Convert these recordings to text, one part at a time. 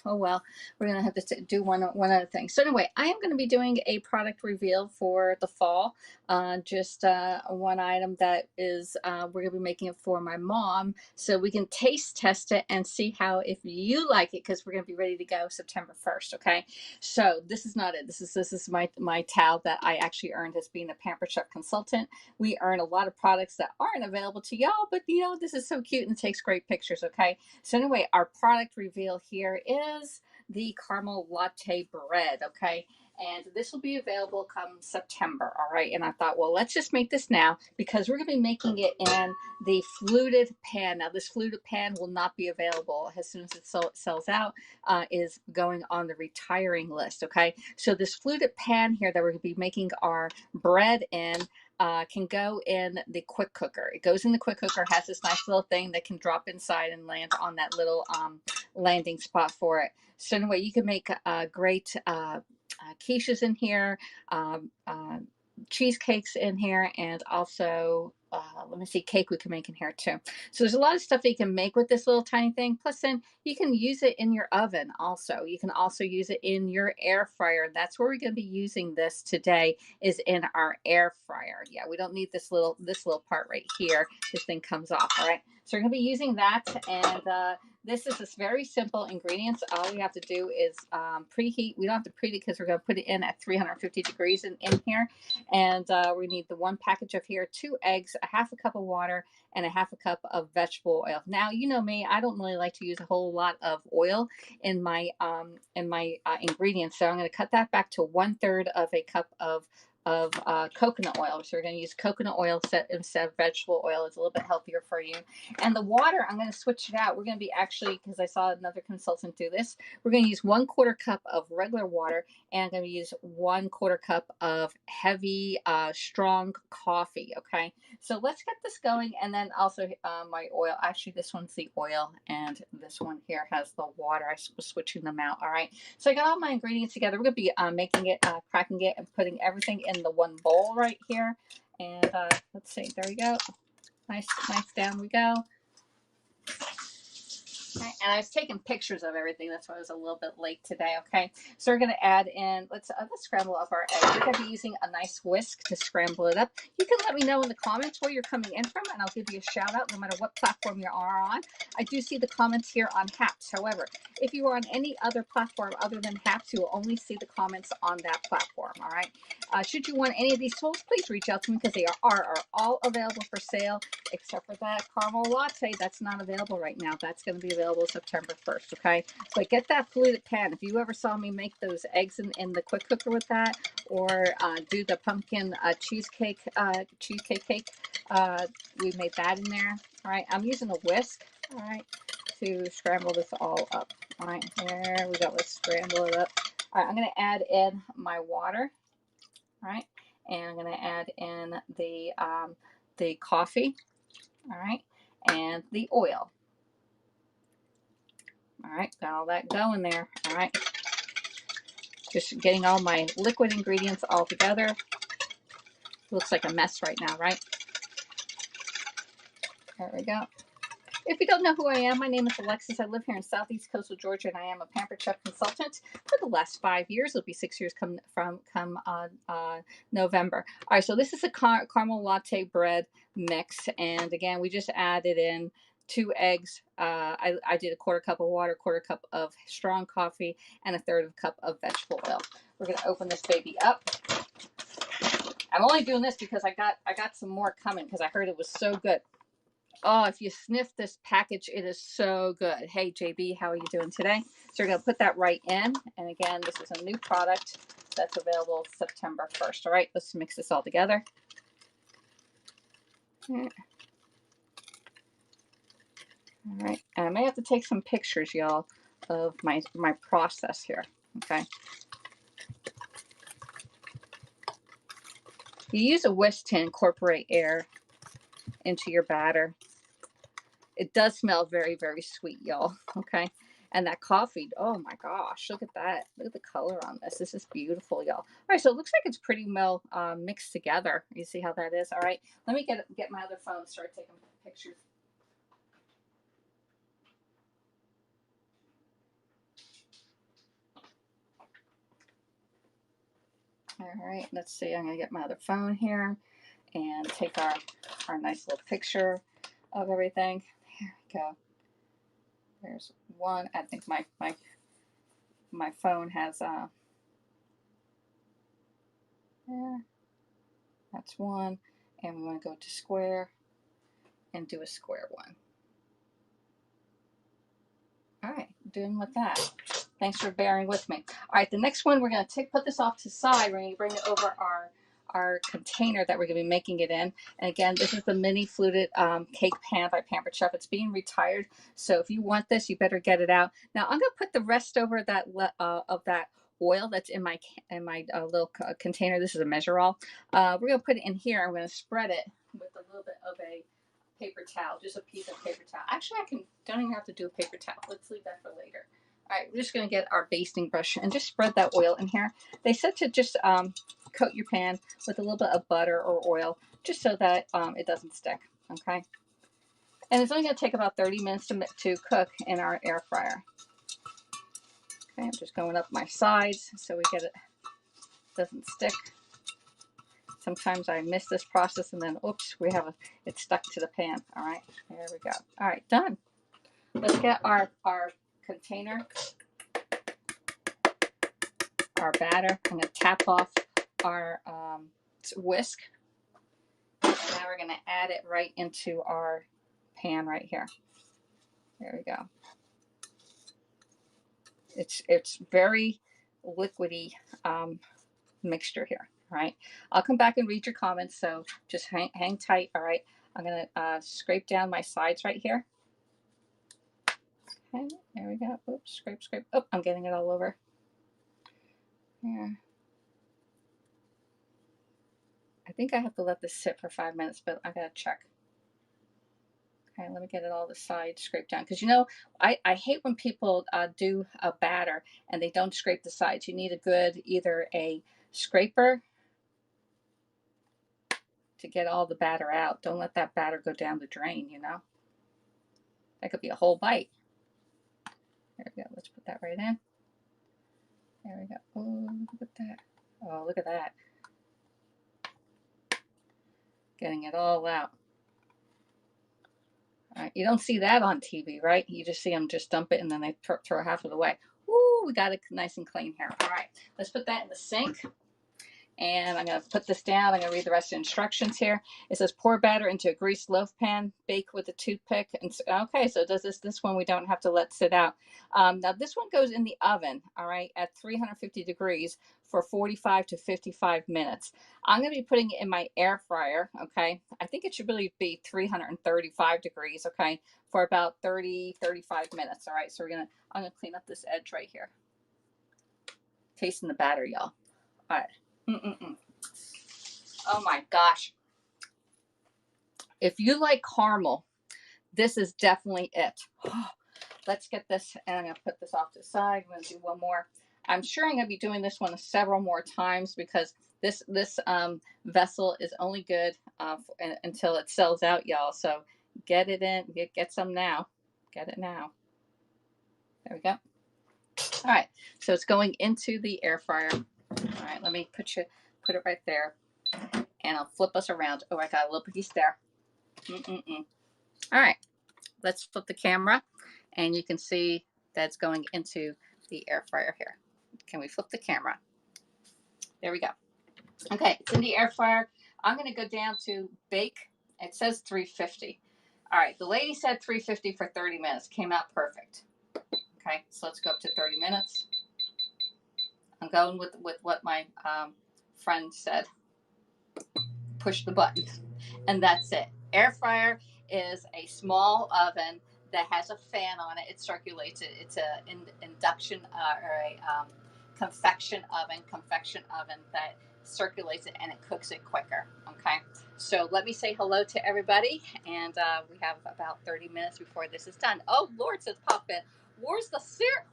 Oh well, we're gonna have to do one other thing. So anyway, I am going to be doing a product reveal for the fall. Just one item that is we're going to be making it for my mom, so we can taste test it and see how if you like it, because we're going to be ready to go September 1st. Okay, so this is not it. This is my towel that I actually earned as being a Pamper Chef consultant. We earn a lot of products that aren't available to y'all, but you know this is so cute and takes great pictures. Okay, so anyway, our product reveal here is the caramel latte bread, okay? And this will be available come September, all right? And I thought, well, let's just make this now because we're going to be making it in the fluted pan. Now, this fluted pan will not be available as soon as it sells out, is going on the retiring list, okay? So this fluted pan here that we're going to be making our bread in can go in the quick cooker. It goes in the quick cooker, has this nice little thing that can drop inside and land on that little landing spot for it. So anyway, you can make great quiches in here, cheesecakes in here, and also let me see, cake we can make in here too. So there's a lot of stuff that you can make with this little tiny thing. Plus then you can use it in your oven also. You can also use it in your air fryer. That's where we're going to be using this today, is in our air fryer. Yeah, we don't need this little part right here. This thing comes off, all right? So we're going to be using that, and this is just very simple ingredients. All we have to do is preheat. We don't have to preheat it because we're going to put it in at 350 degrees in here. And we need the one package of here, 2 eggs, a half a cup of water, and a half a cup of vegetable oil. Now, you know me, I don't really like to use a whole lot of oil in my ingredients. So I'm going to cut that back to 1/3 of a cup of coconut oil. So we're going to use coconut oil instead of vegetable oil. It's a little bit healthier for you. And the water, I'm going to switch it out. We're going to be actually, because I saw another consultant do this, we're going to use 1/4 cup of regular water, and I'm going to use 1/4 cup of heavy, strong coffee. Okay, so let's get this going. And then also my oil. Actually, this one's the oil, and this one here has the water. I was switching them out. All right, so I got all my ingredients together. We're going to be making it, cracking it, and putting everything in the one bowl right here. And let's see, there we go. Nice, down we go. Okay, and I was taking pictures of everything. That's why I was a little bit late today. Okay, so we're going to add in, let's scramble up our eggs. We're going to be using a nice whisk to scramble it up. You can let me know in the comments where you're coming in from, and I'll give you a shout out no matter what platform you are on. I do see the comments here on Haps. However, if you are on any other platform other than Haps, you will only see the comments on that platform. All right. Should you want any of these tools, please reach out to me because they are all available for sale, except for that caramel latte. That's not available right now. That's going to be available September 1st. Okay, so get that fluted pan. If you ever saw me make those eggs in the quick cooker with that, or do the pumpkin cheesecake cake, we made that in there. All right, I'm using a whisk, all right, to scramble this all up. All right, there we go. Let's scramble it up. All right, I'm going to add in my water. All right, and I'm going to add in the coffee. All right, and the oil. All right, got all that going there. All right, just getting all my liquid ingredients all together. Looks like a mess right now, right? There we go. If you don't know who I am, my name is Alexis. I live here in Southeast Coastal Georgia, and I am a Pamper Chef consultant for the last 5 years. It'll be 6 years come November. All right, so this is a caramel latte bread mix, and again, we just added in 2 eggs. I did a 1/4 cup of water, 1/4 cup of strong coffee, and 1/3 of a cup of vegetable oil. We're gonna open this baby up. I'm only doing this because I got some more coming because I heard it was so good. Oh, if you sniff this package, it is so good. Hey, JB, how are you doing today? So we're going to put that right in. And again, this is a new product that's available September 1st. All right, let's mix this all together. All right, and I may have to take some pictures, y'all, of my process here, okay? You use a whisk to incorporate air into your batter. It does smell very, very sweet, y'all, okay? And that coffee, oh my gosh, look at that. Look at the color on this. This is beautiful, y'all. All right, so it looks like it's pretty well mixed together. You see how that is? All right, let me get my other phone and start taking pictures. All right, let's see. I'm gonna get my other phone here and take our nice little picture of everything. There we go. There's one. I think my phone has yeah, that's one. And we want to go to square and do a square one. All right, doing with that. Thanks for bearing with me. All right, the next one we're going to put this off to the side. We're going to bring it over our container that we're going to be making it in. And again, this is the mini fluted cake pan by Pampered Chef. It's being retired, so if you want this, you better get it out. Now I'm going to put the rest over that of that oil that's in my little container. This is a measure all. We're going to put it in here. I'm going to spread it with a little bit of a paper towel, just a piece of paper towel. Actually, don't even have to do a paper towel. Let's leave that for later. All right, we're just going to get our basting brush and just spread that oil in here. They said to just coat your pan with a little bit of butter or oil, just so that it doesn't stick, okay? And it's only going to take about 30 minutes to cook in our air fryer. Okay, I'm just going up my sides so we get it doesn't stick. Sometimes I miss this process and then, oops, it's stuck to the pan. All right, there we go. All right, done. Let's get our container, our batter. I'm going to tap off our whisk. And now we're going to add it right into our pan right here. There we go. It's very liquidy mixture here. All right, I'll come back and read your comments, so just hang tight. All right, I'm going to scrape down my sides right here. Okay, there we go. Oops, scrape. Oh, I'm getting it all over. Yeah. I think I have to let this sit for 5 minutes, but I gotta check. Okay, let me get it all the sides scraped down. Because I hate when people do a batter and they don't scrape the sides. You need either a scraper to get all the batter out. Don't let that batter go down the drain, That could be a whole bite. There we go. Let's put that right in. There we go. Oh, look at that. Oh, look at that. Getting it all out. All right, you don't see that on TV, right? You just see them just dump it and then they throw half of it away. Ooh, we got it nice and clean here. All right, let's put that in the sink. And I'm going to put this down. I'm going to read the rest of the instructions here. It says pour batter into a greased loaf pan, bake with a toothpick. And okay, so does this one we don't have to let sit out. Now this one goes in the oven, all right, at 350 degrees for 45 to 55 minutes. I'm going to be putting it in my air fryer, okay? I think it should really be 335 degrees, okay, for about 35 minutes, all right? So I'm going to clean up this edge right here. Tasting the batter, y'all. All right. Oh my gosh. If you like caramel, this is definitely it. Let's get this, and I'm going to put this off to the side. I'm going to do one more. I'm sure I'm going to be doing this one several more times because this vessel is only good until it sells out, y'all. So get it in, get some now. Get it now. There we go. All right, so it's going into the air fryer. All right, let me put it right there, and I'll flip us around. Oh, I got a little piece there. All right, let's flip the camera, and you can see that's going into the air fryer here. Can we flip the camera? There we go. Okay, it's in the air fryer. I'm going to go down to bake. It says 350. All right, the lady said 350 for 30 minutes. Came out perfect. Okay, so let's go up to 30 minutes. I'm going with what my friend said. Push the button, and that's it. Air fryer is a small oven that has a fan on it. It circulates it. It's an induction or a convection oven that circulates it, and it cooks it quicker. Okay, so let me say hello to everybody, and we have about 30 minutes before this is done. Oh, Lord, says Pop in. Where's the cereal?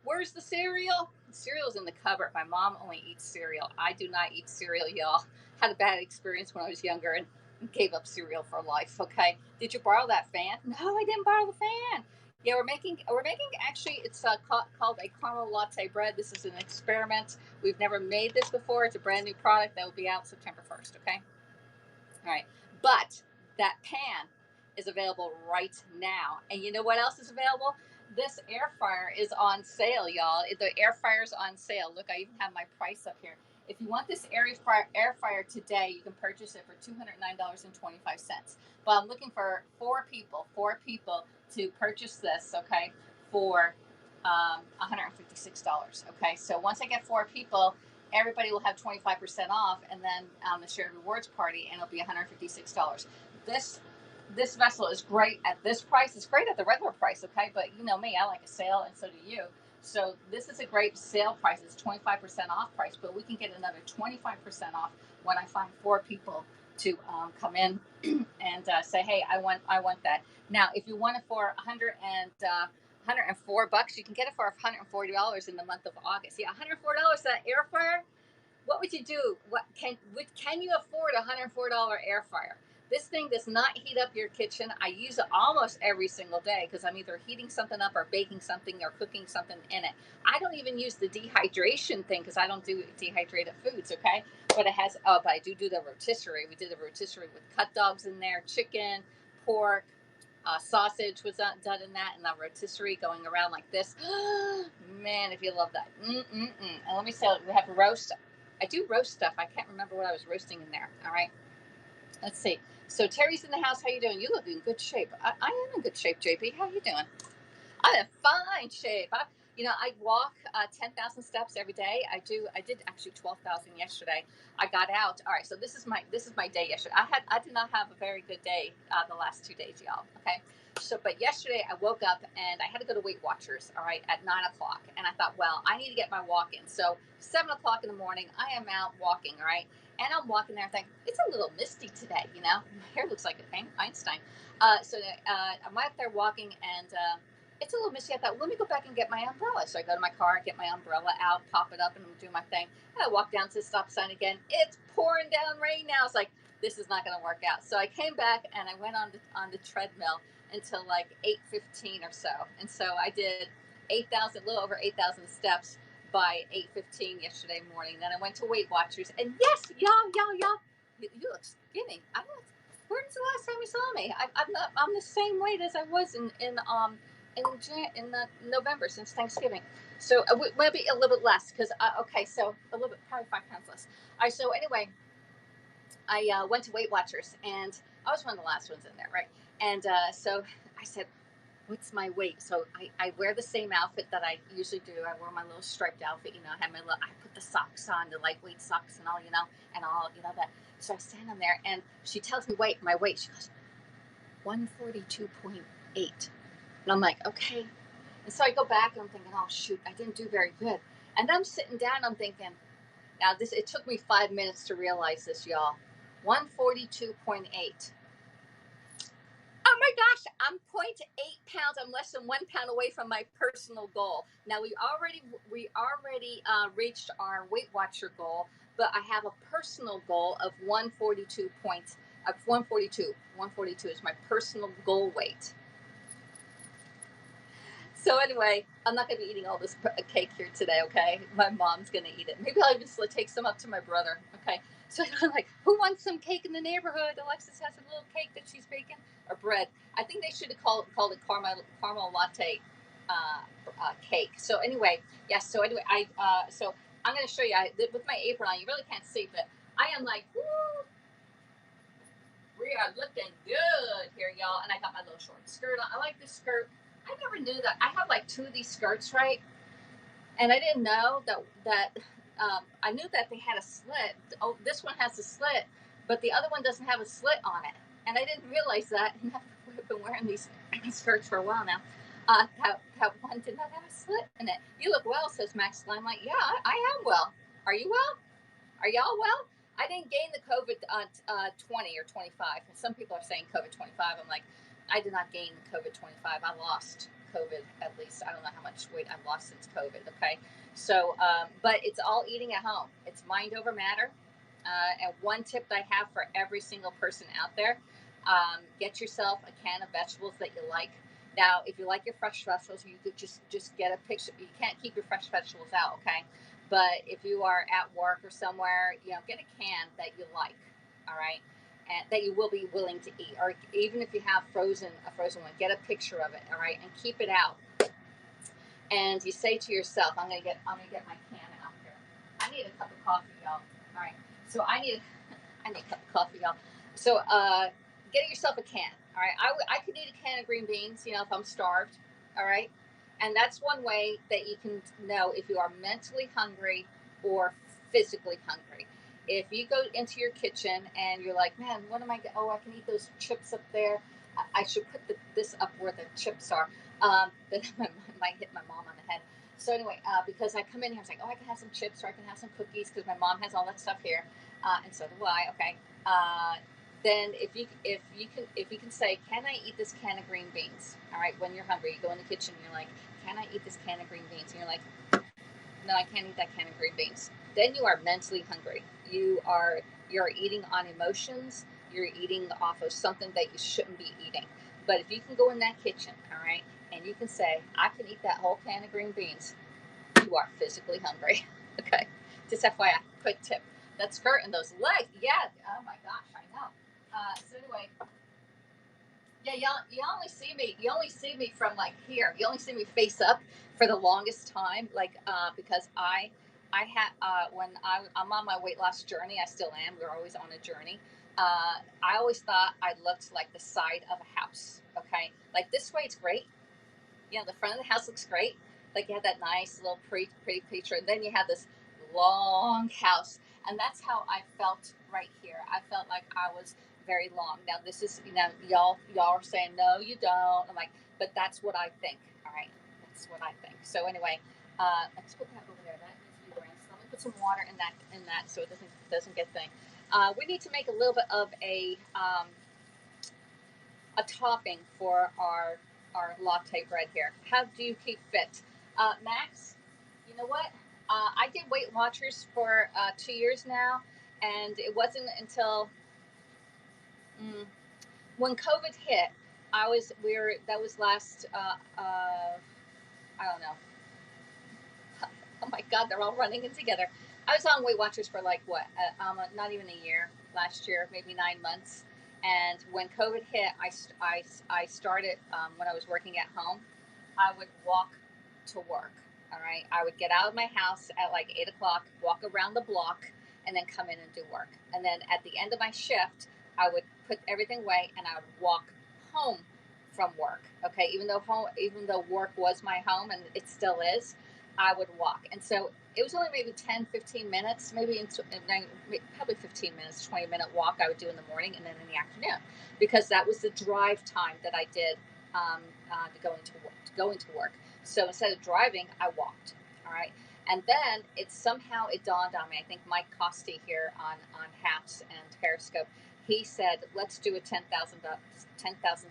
Where's the cereal? The cereal's in the cupboard. My mom only eats cereal. I do not eat cereal, y'all. Had a bad experience when I was younger and gave up cereal for life. Okay, did you borrow that fan? No, I didn't borrow the fan. Yeah, we're making actually it's called a caramel latte bread. This is an experiment. We've never made this before. It's a brand new product that will be out September 1st. Okay. All right. But that pan is available right now. And you know what else is available? This air fryer is on sale, y'all. The air fryer's on sale. Look, I even have my price up here. If you want this air fryer today, you can purchase it for $209.25. But I'm looking for four people to purchase this, okay, for $156. Okay, so once I get four people, everybody will have 25% off, and then the shared rewards party, and it'll be $156. This vessel is great at this price. It's great at the regular price, okay? But you know me, I like a sale, and so do you. So this is a great sale price. It's 25% off price, but we can get another 25% off when I find four people to come in and say, hey, I want that. Now, if you want it for $104, you can get it for $140 in the month of August. Yeah, $104 that air fryer. What would you do? Can you afford a $104 air fryer? This thing does not heat up your kitchen. I use it almost every single day because I'm either heating something up or baking something or cooking something in it. I don't even use the dehydration thing because I don't do dehydrated foods, okay? But it has, but I do the rotisserie. We did a rotisserie with cut dogs in there, chicken, pork, sausage was done in that, and the rotisserie going around like this. Man, if you love that. And let me say, we have roast. I do roast stuff. I can't remember what I was roasting in there. All right. Let's see. So Terry's in the house. How you doing? You look in good shape. I am in good shape, JP. How you doing? I'm in fine shape. I walk 10,000 steps every day. I did actually 12,000 yesterday. I got out. All right. So this is my day yesterday. I did not have a very good day the last 2 days, y'all. Okay. So, but yesterday I woke up and I had to go to Weight Watchers. All right, at 9:00, and I thought, well, I need to get my walk in. So 7:00 in the morning, I am out walking. All right, and I'm walking there thinking it's a little misty today. You know, my hair looks like Einstein. I'm out there walking and. It's a little misty. I thought, let me go back and get my umbrella. So I go to my car, get my umbrella out, pop it up, and do my thing. And I walk down to the stop sign again. It's pouring down rain now. It's like, this is not going to work out. So I came back and I went on the treadmill until like 8:15 or so. And so I did a little over 8,000 steps by 8:15 yesterday morning. Then I went to Weight Watchers. And yes, y'all, you look skinny. I don't know. When's the last time you saw me? I'm the same weight as I was in November since Thanksgiving. So maybe a little bit less because so a little bit, probably 5 pounds less. All right, so anyway, I went to Weight Watchers and I was one of the last ones in there, right? And so I said, what's my weight? So I wear the same outfit that I usually do. I wear my little striped outfit, I put the socks on, the lightweight socks and all, and all, that. So I stand on there and she tells me my weight. She goes, 142.8. And I'm like, okay. And so I go back and I'm thinking, oh shoot, I didn't do very good. And then I'm sitting down, I'm thinking, now it took me 5 minutes to realize this, y'all. 142.8. Oh my gosh, I'm 0.8 pounds. I'm less than 1 pound away from my personal goal. Now we already reached our Weight Watcher goal, but I have a personal goal of 142 points. 142. 142 is my personal goal weight. So anyway, I'm not going to be eating all this cake here today, okay? My mom's going to eat it. Maybe I'll even take some up to my brother, okay? So I'm like, who wants some cake in the neighborhood? Alexis has a little cake that she's baking, or bread. I think they should have called it caramel latte cake. So anyway, yes. So anyway, so I'm going to show you with my apron on. You really can't see, but I am like, woo! We are looking good here, y'all. And I got my little short skirt on. I like this skirt. I never knew that. I have like 2 of these skirts, right? And I didn't know that I knew that they had a slit. Oh, this one has a slit, but the other one doesn't have a slit on it. And I didn't realize that. And I've been wearing these skirts for a while now. That one did not have a slit in it. You look well, says Max. I'm like, yeah, I am well. Are you well? Are y'all well? I didn't gain the COVID 20 or 25. And some people are saying COVID 25. I'm like, I did not gain COVID 25. I lost COVID at least. I don't know how much weight I've lost since COVID. Okay. So, but it's all eating at home. It's mind over matter. And one tip that I have for every single person out there, get yourself a can of vegetables that you like. Now, if you like your fresh vegetables, you could just get a picture. You can't keep your fresh vegetables out, okay? But if you are at work or somewhere, get a can that you like, all right, and that you will be willing to eat, or even if you have a frozen one, get a picture of it, all right, and keep it out. And you say to yourself, I'm gonna get my can out here. I need a cup of coffee, y'all. All right, so I need a cup of coffee, y'all. So get yourself a can. All right, I could eat a can of green beans, if I'm starved. All right, and that's one way that you can know if you are mentally hungry or physically hungry. If you go into your kitchen and you're like, man, what am I? Oh, I can eat those chips up there. I should put this up where the chips are. Then I might hit my mom on the head. So anyway, because I come in here, I was like, oh, I can have some chips or I can have some cookies because my mom has all that stuff here, and so do I. Okay. Then if you can say, can I eat this can of green beans? All right. When you're hungry, you go in the kitchen. You're like, can I eat this can of green beans? And you're like, no, I can't eat that can of green beans. Then you are mentally hungry. You're eating on emotions. You're eating off of something that you shouldn't be eating. But if you can go in that kitchen, all right, and you can say, I can eat that whole can of green beans, you are physically hungry. Okay. Just FYI, quick tip. That skirt and those legs, yeah. Oh my gosh, I know. So anyway, yeah, you only see me from like here. You only see me face up for the longest time, like because I had when I'm on my weight loss journey. I still am. We're always on a journey. I always thought I looked like the side of a house. Okay, like this way it's great. The front of the house looks great. Like you have that nice little pretty picture, and then you have this long house, and that's how I felt right here. I felt like I was very long. Now this is, y'all are saying no, you don't. I'm like, but that's what I think. All right, that's what I think. So anyway, let's put that over there. That needs to be rinsed. Let me put some water in that so it doesn't get thing. We need to make a little bit of a topping for our latte bread here. How do you keep fit? Max, you know what? I did Weight Watchers for 2 years now, and it wasn't until when COVID hit. That was last. I don't know. Oh my God, they're all running in together. I was on Weight Watchers for like what? Not even a year. Last year, maybe 9 months. And when COVID hit, I started when I was working at home. I would walk to work. All right. I would get out of my house at like 8 o'clock, walk around the block, and then come in and do work. And then at the end of my shift, I would put everything away and I would walk home from work. Okay. Even though work was my home and it still is, I would walk. And so it was only maybe 10, 15 minutes, probably 15 minutes, 20-minute walk I would do in the morning and then in the afternoon, because that was the drive time that I did to go into work. So instead of driving, I walked. All right. And then it dawned on me. I think Mike Costi here on Haps and Periscope, he said, let's do a 10,000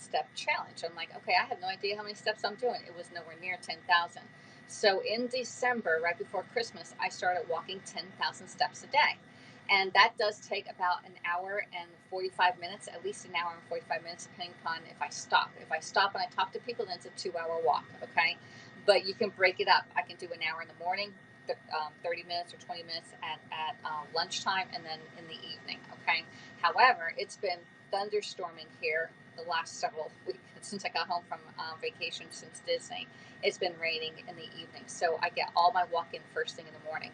step challenge. I'm like, okay, I have no idea how many steps I'm doing. It was nowhere near 10,000. So in December, right before Christmas, I started walking 10,000 steps a day. And that does take about an hour and 45 minutes, at least an hour and 45 minutes, depending upon if I stop. If I stop and I talk to people, then it's a 2-hour walk, okay? But you can break it up. I can do an hour in the morning, 30 minutes or 20 minutes at lunchtime, and then in the evening, okay? However, it's been thunderstorming here the last several weeks since I got home from vacation since Disney. It's been raining in the evening, so I get all my walk in first thing in the morning.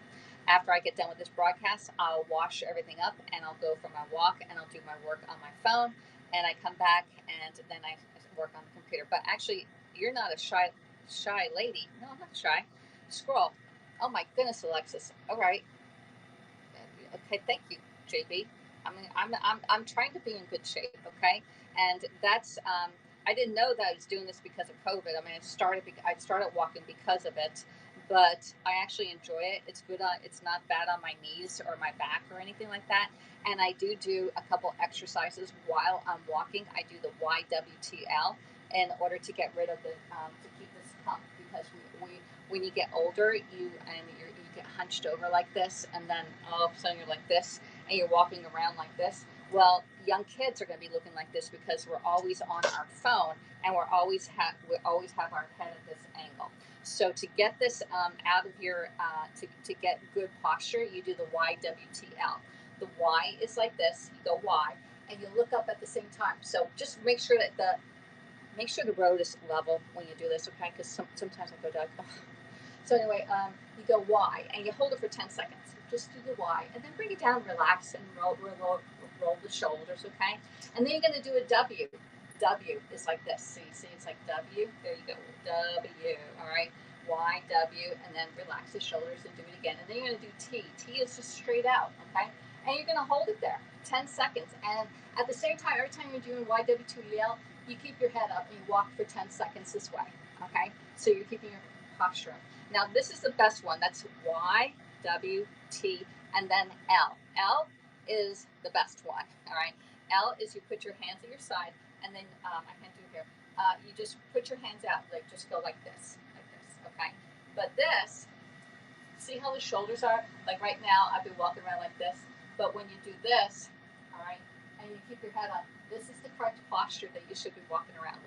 After I get done with this broadcast, I'll wash everything up and I'll go for my walk and I'll do my work on my phone, and I come back and then I work on the computer. But actually, you're not a shy lady. No, I'm not shy. Scroll. Oh my goodness, Alexis. All right. Okay, thank you, JB. I'm trying to be in good shape, okay? And that's I didn't know that I was doing this because of COVID. I mean, I started walking because of it, but I actually enjoy it. It's good. It's not bad on my knees or my back or anything like that. And I do a couple exercises while I'm walking. I do the YWTL in order to get rid of to keep this hump, because we when you get older, you get hunched over like this, and then all of a sudden you're like this, and you're walking around like this. Well, young kids are going to be looking like this because we're always on our phone and we always have our head at this angle. So to get this out of your to get good posture, you do the YWTL. The Y is like this. You go Y, and you look up at the same time. So just make sure that the road is level when you do this, okay? Because sometimes I go down. Oh. So anyway, you go Y, and you hold it for 10 seconds. Just do the Y, and then bring it down, relax, and roll the shoulders, okay? And then you're going to do a W. W is like this. So you see it's like W. There you go. W. All right. Y, W, and then relax the shoulders and do it again. And then you're going to do T. T is just straight out, okay? And you're going to hold it there 10 seconds. And at the same time, every time you're doing YW2EL, you keep your head up and you walk for 10 seconds this way, okay? So you're keeping your posture up. Now, this is the best one. That's Y, W, T, and then L. L is the best one, all right? L is you put your hands at your side, and then, I can't do here, you just put your hands out, like just go like this, okay? But this, see how the shoulders are? Like right now, I've been walking around like this, but when you do this, all right, and you keep your head up, this is the correct posture that you should be walking around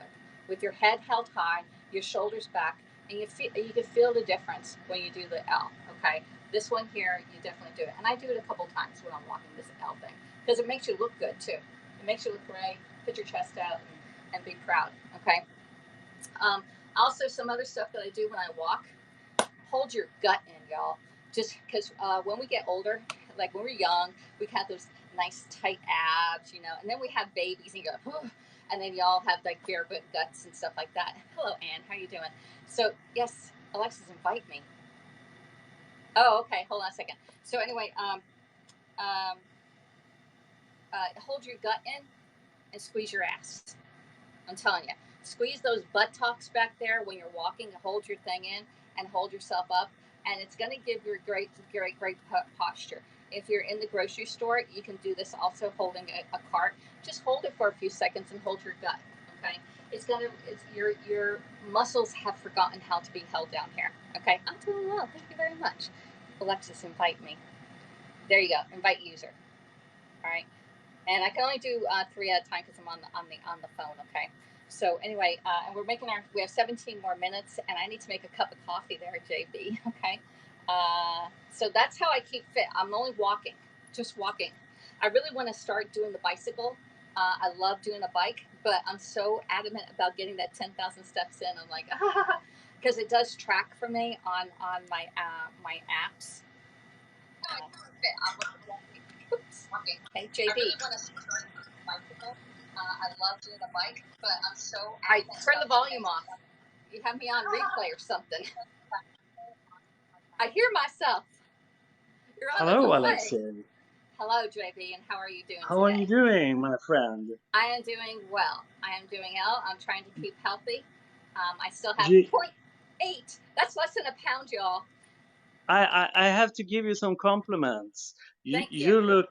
with your head held high, your shoulders back, and you can feel the difference when you do the L, okay? This one here, you definitely do it. And I do it a couple times when I'm walking this L thing, because it makes you look good too. It makes you look great, put your chest out, and be proud, okay? Also, some other stuff that I do when I walk, hold your gut in, y'all. Just because when we get older, like when we're young, we have those nice tight abs, you know, and then we have babies and you go, oh, and then y'all have like bare guts and stuff like that. Hello, Ann, how you doing? So yes, Alexis, invite me. Oh, okay, hold on a second. So anyway, hold your gut in and squeeze your ass. I'm telling you, squeeze those buttocks back there when you're walking. Hold your thing in and hold yourself up, and it's going to give you great posture. If you're in the grocery store, you can do this also holding a cart. Just hold it for a few seconds and hold your gut. Okay, your muscles have forgotten how to be held down here. Okay, I'm doing well. Thank you very much. Alexis, invite me. There you go. Invite user. All right. And I can only do 3 at a time because I'm on the phone. Okay. So anyway, and we have 17 more minutes, and I need to make a cup of coffee there, JB. Okay. So that's how I keep fit. I'm only walking, just walking. I really want to start doing the bicycle. I love doing a bike, but I'm so adamant about getting that 10,000 steps in. I'm like, because it does track for me on my my apps. Oops. Okay, JB. I really want to start bicycle. I love doing a bike, but I'm so. I turn the volume off. You have me on replay or something. I hear myself. You're on a Hello, delay. Alexis. Hello, JB, and how are you doing How today? are you doing, my friend? I am doing well. I'm trying to keep healthy. I still have You, 0.8. That's less than a pound, y'all. I have to give you some compliments. Thank you. You look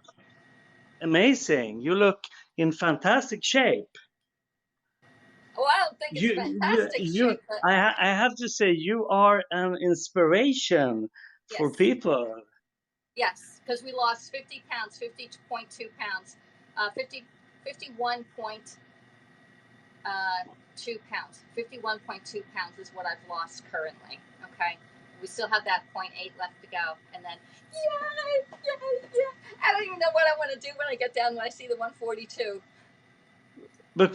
amazing. You look in fantastic shape. Well, I don't think it's fantastic shape, but I have to say you are an inspiration for yes. people. Yes, because we lost 50 pounds, 50.2 pounds, 51.2 pounds. 51.2 pounds is what I've lost currently. Okay. We still have that 0.8 left to go. And then, yay. I don't even know what I want to do when I get down when I see the 142.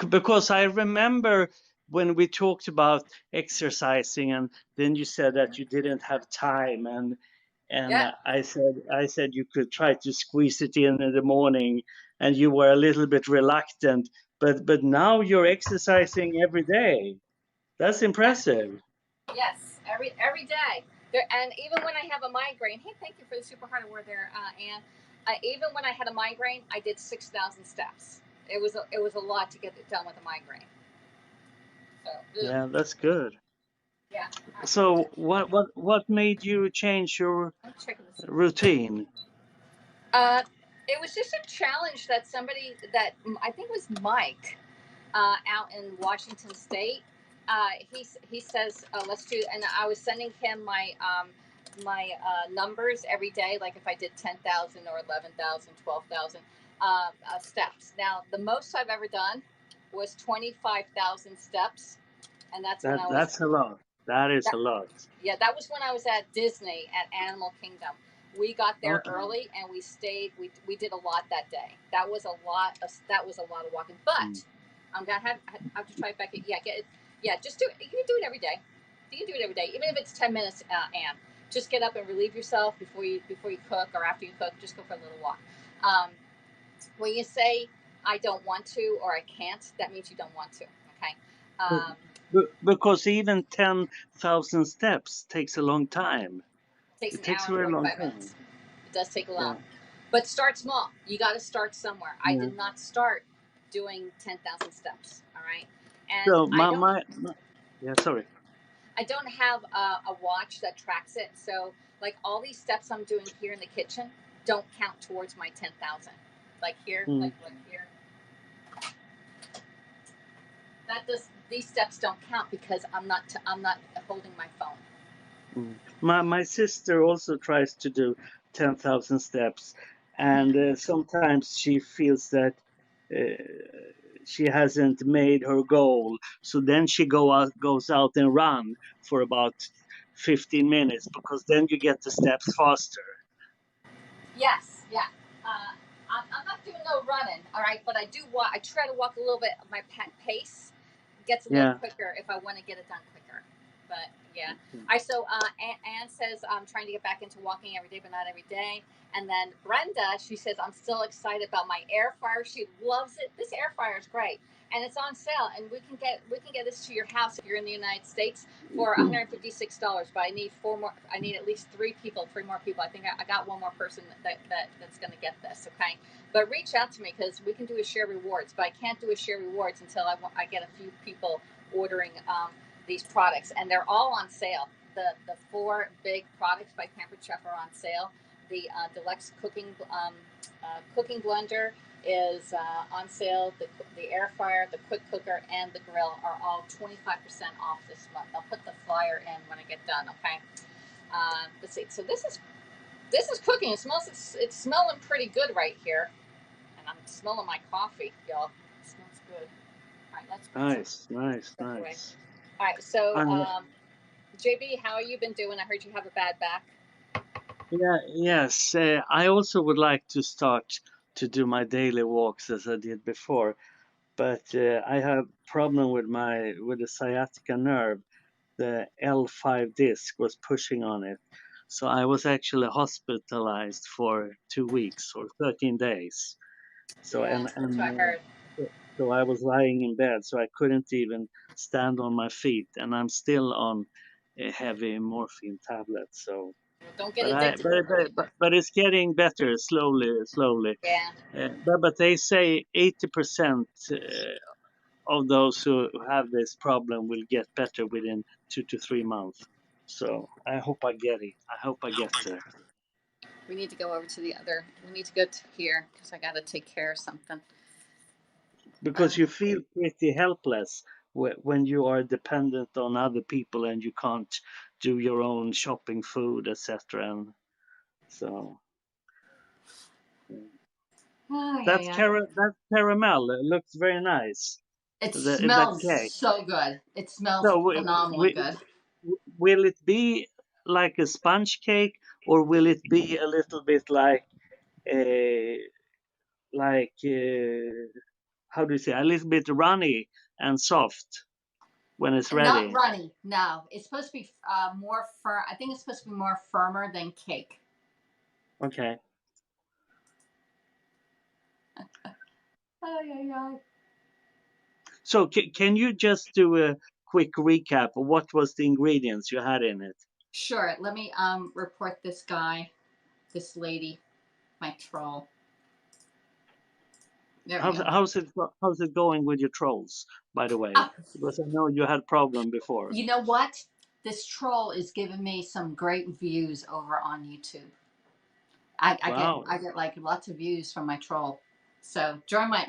Because I remember when we talked about exercising, and then you said that you didn't have time, and Yeah. I said you could try to squeeze it in the morning, and you were a little bit reluctant, but now you're exercising every day. That's impressive. Yes. Every day. There, and even when I have a migraine, hey, thank you for the super hard word there, Anne. Even when I had a migraine, I did 6,000 steps. It was a lot to get it done with a migraine. So, Yeah, that's good. yeah. So what made you change your I'm checking this. routine? It was just a challenge that somebody that I think was Mike out in Washington State. He says let's do, and I was sending him my numbers every day, like if I did 10,000 or 11,000, 12,000, steps. Now, the most I've ever done was 25,000 steps, and that's when I was. That's a lot. That is That, a lot. yeah, that was when I was at Disney at Animal Kingdom. We got there Okay. early and we stayed. We did a lot that day. That was a lot of walking. Mm. But I'm gonna have to try it back. Yeah, get it. Yeah, just do it. You can do it every day. You can do it every day, even if it's 10 minutes. And just get up and relieve yourself before you cook or after you cook. Just go for a little walk. Um, when you say I don't want to or I can't, that means you don't want to. Okay. But, Um, because even 10,000 steps takes a long time. it takes It an takes hour a and very long 45 time. minutes. It does take a Yeah. long, but start small. You got to start somewhere. I Yeah. did not start doing 10,000 steps. All right, and So yeah, sorry. I don't have a watch that tracks it. So like all these steps I'm doing here in the kitchen don't count towards my 10,000. Like here, Mm. like here. These steps don't count because I'm not holding my phone. Mm. My sister also tries to do 10,000 steps, and sometimes she feels that uh, she hasn't made her goal. So then she goes out and run for about 15 minutes, because then you get the steps faster. Yes, yeah. I'm not doing no running, all right, but I do walk. I try to walk a little bit. My pace gets a little Yeah. quicker if I want to get it done quicker. But yeah, Okay. Anne says I'm trying to get back into walking every day, but not every day. And then Brenda, she says I'm still excited about my air fryer. She loves it. This air fryer is great, and it's on sale. And we can get this to your house if you're in the United States for $156. But I need four more. I need at least three more people. I think I got one more person that's going to get this. Okay, but reach out to me because we can do a share rewards. But I can't do a share rewards until I get a few people ordering these products, and they're all on sale. The four big products by Pampered Chef are on sale. The Deluxe cooking blender is on sale. The air fryer, the quick cooker, and the grill are all 25% off this month. I'll put the flyer in when I get done. Okay. Let's see. So this is cooking. It's smelling pretty good right here, and I'm smelling my coffee, y'all. It smells good. All right, let's put some Nice, nice, stuff away. nice. All right, so Uh, JB, how you been doing? I heard you have a bad back. yeah, yes. I also would like to start to do my daily walks as I did before, but I have problem with the sciatica nerve. The L5 disc was pushing on it. So I was actually hospitalized for 2 weeks or 13 days. So Yeah, that's what I heard. so I was lying in bed, so I couldn't even stand on my feet, and I'm still on a heavy morphine tablet. So, Well, don't get addicted to it. but it's getting better slowly, slowly. Yeah. But they say 80% of those who have this problem will get better within 2 to 3 months. So I hope I get it. I hope I get there, We need to go over to the other. We need to go to here because I got to take care of something. because you feel pretty helpless when you are dependent on other people and you can't do your own shopping, food, etc. And so yeah. Oh yeah, yeah. That caramel looks very nice. It That smells cake. so good. It smells So phenomenally good. will it be like a sponge cake, or will it be a little bit like a like how do you say, a little bit runny and soft when it's Not ready? runny. No, it's supposed to be more firm. I think it's supposed to be more firmer than cake. Okay. Oh yeah, yeah. So can you just do a quick recap of what was the ingredients you had in it? Sure. Let me report this guy, this lady, my troll. There we go. How's it going with your trolls, by the way? Oh, Because I know you had problem before. you know what? This troll is giving me some great views over on YouTube. Wow. I get like lots of views from my troll. So join my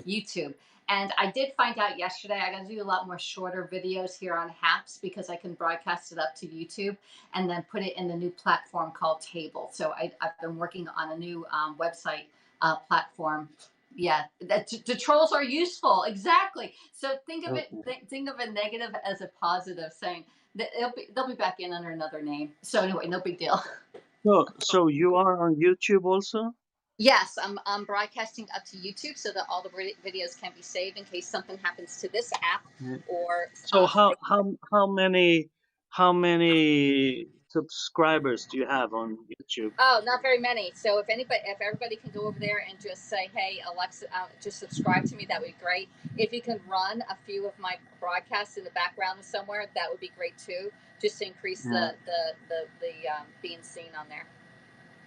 YouTube. And I did find out yesterday I got to do a lot more shorter videos here on Haps because I can broadcast it up to YouTube and then put it in the new platform called Table. So I've been working on a new website platform. Yeah, the trolls are useful. Exactly. So think of it. Okay. Think of a negative as a positive, saying that they'll be back in under another name. So anyway, no big deal. So you are on YouTube also? Yes, I'm broadcasting up to YouTube so that all the videos can be saved in case something happens to this app Yeah. or So how many subscribers do you have on YouTube? oh, not very many. So if everybody can go over there and just say, "Hey, Alexa, just subscribe to me," that would be great. If you can run a few of my broadcasts in the background somewhere, that would be great too, just to increase Yeah. the being seen on there.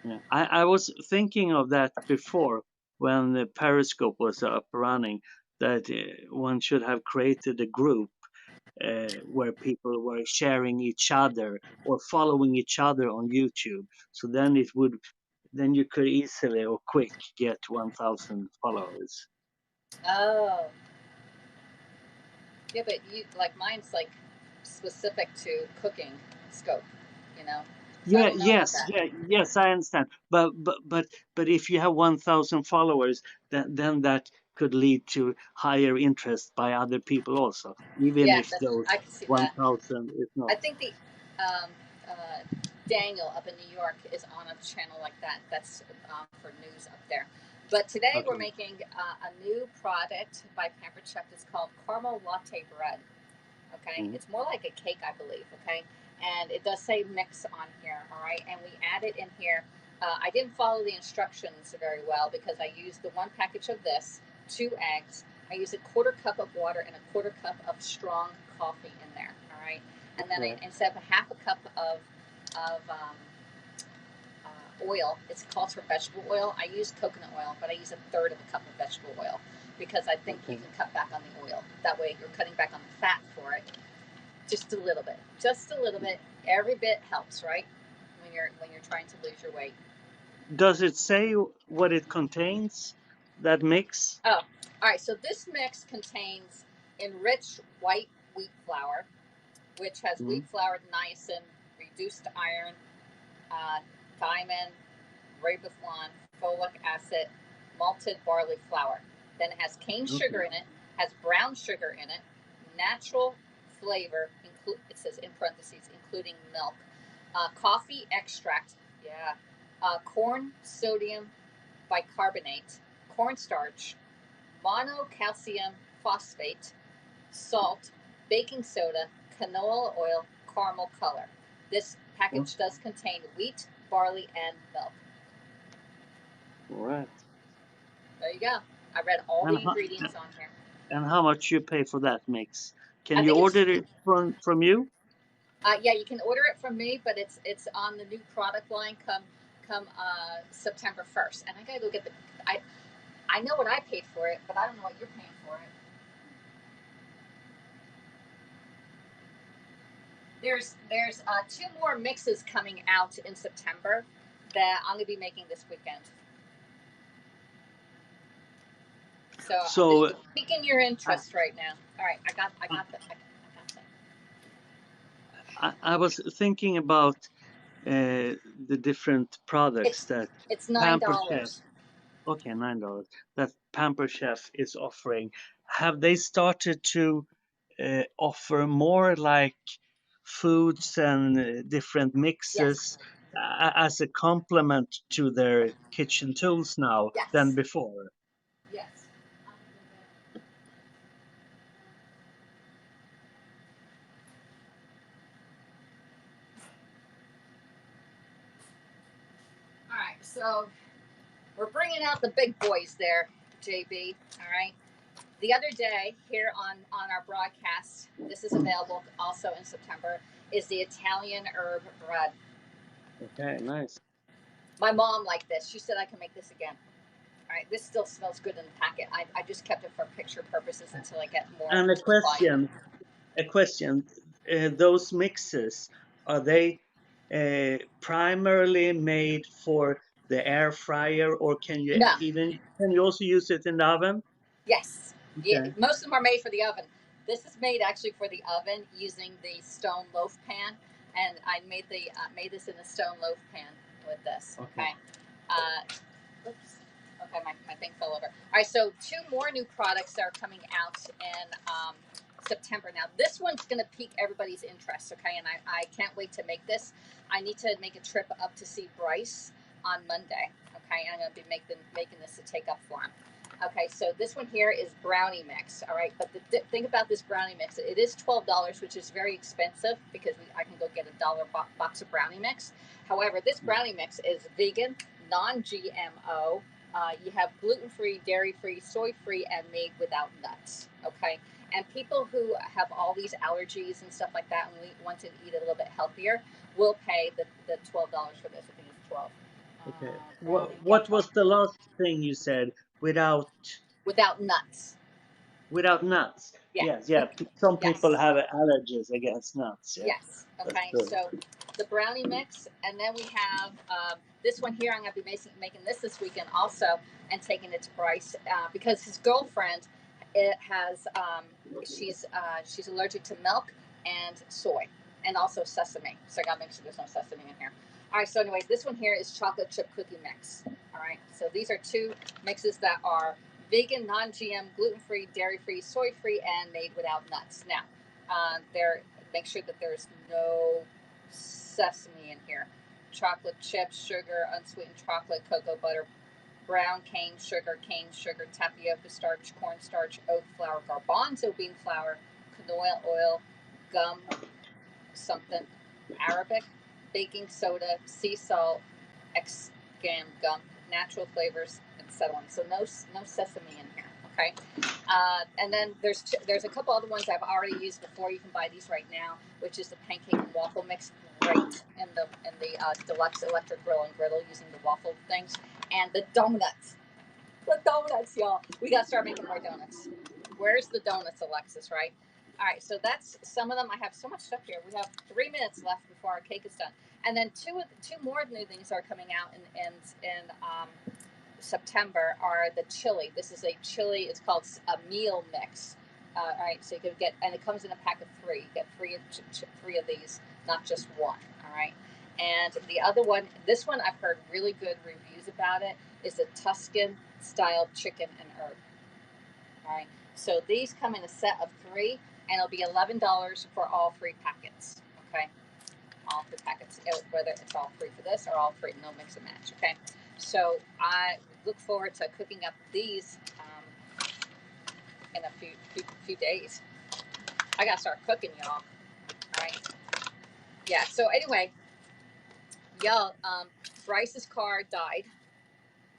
Yeah. I was thinking of that before when the Periscope was up running, that one should have created a group where people were sharing each other or following each other on YouTube. So then you could easily or quick get 1,000 followers. Oh, yeah, but you like mine's like specific to cooking scope, you know. So I Yeah, don't know about yes, that. yeah, yes, I understand. But if you have 1,000 followers, then that could lead to higher interest by other people also, even Yeah, if that's those I can see that. 1,000 is I not. think the um, uh, Daniel up in New York is on a channel like that. That's for news up there. But today we're Okay. making a new product by Pampered Chef. It's called caramel latte bread. Okay, Mm, it's more like a cake, I believe. Okay, and it does say mix on here. All right, and we add it in here. I didn't follow the instructions very well because I used the one package of this, 2 eggs. I used a quarter cup of water and a quarter cup of strong coffee in there. All right, and then yeah. instead of a half a cup of oil, it's called for vegetable oil. I use coconut oil, but I use a third of a cup of vegetable oil because I think you Okay. can cut back on the oil. That way, you're cutting back on the fat for it just a little bit, just a little bit. Every bit helps, right? When you're trying to lose your weight. Does it say what it contains, that mix? Oh, all right. So this mix contains enriched white wheat flour, which has wheat Mm, flour, niacin, reduced iron, uh, thiamine, riboflavin, folic acid, malted barley flour. Then it has cane sugar okay. in it, has brown sugar in it, natural flavor. It says in parentheses, including milk, coffee extract. Yeah, corn sodium bicarbonate, cornstarch, monocalcium phosphate, salt, baking soda, canola oil, caramel color. This Oh, package does contain wheat, barley, and milk. all right. There you go. I read all And the how, ingredients on here. and how much you pay for that mix? Can I you think it's order it from you? yeah, you can order it from me, but it's on the new product line come September 1st. And I gotta go get the I know what I paid for it, but I don't know what you're paying for it. There's two more mixes coming out in September that I'm gonna be making this weekend. So I'm just So piquing your I, interest right now. All right, I got that. I was thinking about the different products It's that it's Pamper Chef, $9. okay, $9, that Pamper Chef is offering. Have they started to offer more like foods and different Yes, mixes as a complement to their kitchen tools now than yes, before? yes. All right, so we're bringing out the big boys there, JB. All right. The other day here on our broadcast, this is available also in September, is the Italian herb bread. Okay, nice. My mom liked this. She said I can make this again. All right, this still smells good in the packet. I just kept it for picture purposes until I get more And a supply. question. Those mixes, are they primarily made for the air fryer, or No, can you also use it in the oven? yes, Yeah, Okay. most of them are made for the oven. This is made actually for the oven using the stone loaf pan, and I made this in a stone loaf pan with this. Okay. Okay. Oops. Okay, my thing fell over. All right, so two more new products that are coming out in September. Now, this one's going to pique everybody's interest, okay? And I can't wait to make this. I need to make a trip up to see Bryce on Monday, okay? And I'm going to be making this to take up for him. Okay, so this one here is brownie mix, all right? But the thing about this brownie mix, it is $12, which is very expensive because I can go get a dollar box of brownie mix. However, this brownie mix is vegan, non-GMO. You have gluten-free, dairy-free, soy-free, and made without nuts. Okay, and people who have all these allergies and stuff like that, and we want to eat a little bit healthier, will pay the $12 for this. I think it's 12. Okay. Brownie, yeah, What 12. was the last thing you said? Without Without nuts. without nuts. Yeah. Yes, yeah. Some people Yes. have allergies against nuts. Yeah, Yes. that's Okay. true. So the brownie mix, and then we have this one here. I'm going to be making this weekend also, and taking it to Bryce because his girlfriend, it has she's allergic to milk and soy, and also sesame. So I got to make sure there's no sesame in here. All right. So anyway, this one here is chocolate chip cookie mix. All right. So these are two mixes that are vegan, non-GM, gluten-free, dairy-free, soy-free, and made without nuts. Now, they're make sure that there's no sesame in here. Chocolate chips, sugar, unsweetened chocolate, cocoa butter, brown cane sugar, tapioca starch, cornstarch, oat flour, garbanzo bean flour, canola oil, gum, something, Arabic, baking soda, sea salt, X-gam gum, natural flavors, and so on. So no sesame in here. Okay, and then there's a couple other ones I've already used before. You can buy these right now, which is the pancake and waffle mix, great in the Deluxe electric grill and griddle using the waffle things, and the donuts. The donuts, y'all. We got to start making more donuts. Where's the donuts, Alexis? Right. All right. So that's some of them. I have so much stuff here. We have 3 minutes left before our cake is done, and then two more new things are coming out in September are the chili. This is a chili. It's called a meal mix. All right, so you can get, and it comes in a pack of three. You get three of these, not just one. All right, and the other one, this one I've heard really good reviews about it, is the Tuscan style chicken and herb. All right, so these come in a set of three, and it'll be $11 for all three packets. Okay, all three packets, whether it's all free for this or all free, no mix and match. Okay, so I look forward to cooking up these in a few days. I gotta start cooking, y'all. All right, yeah. So anyway, y'all, Bryce's car died.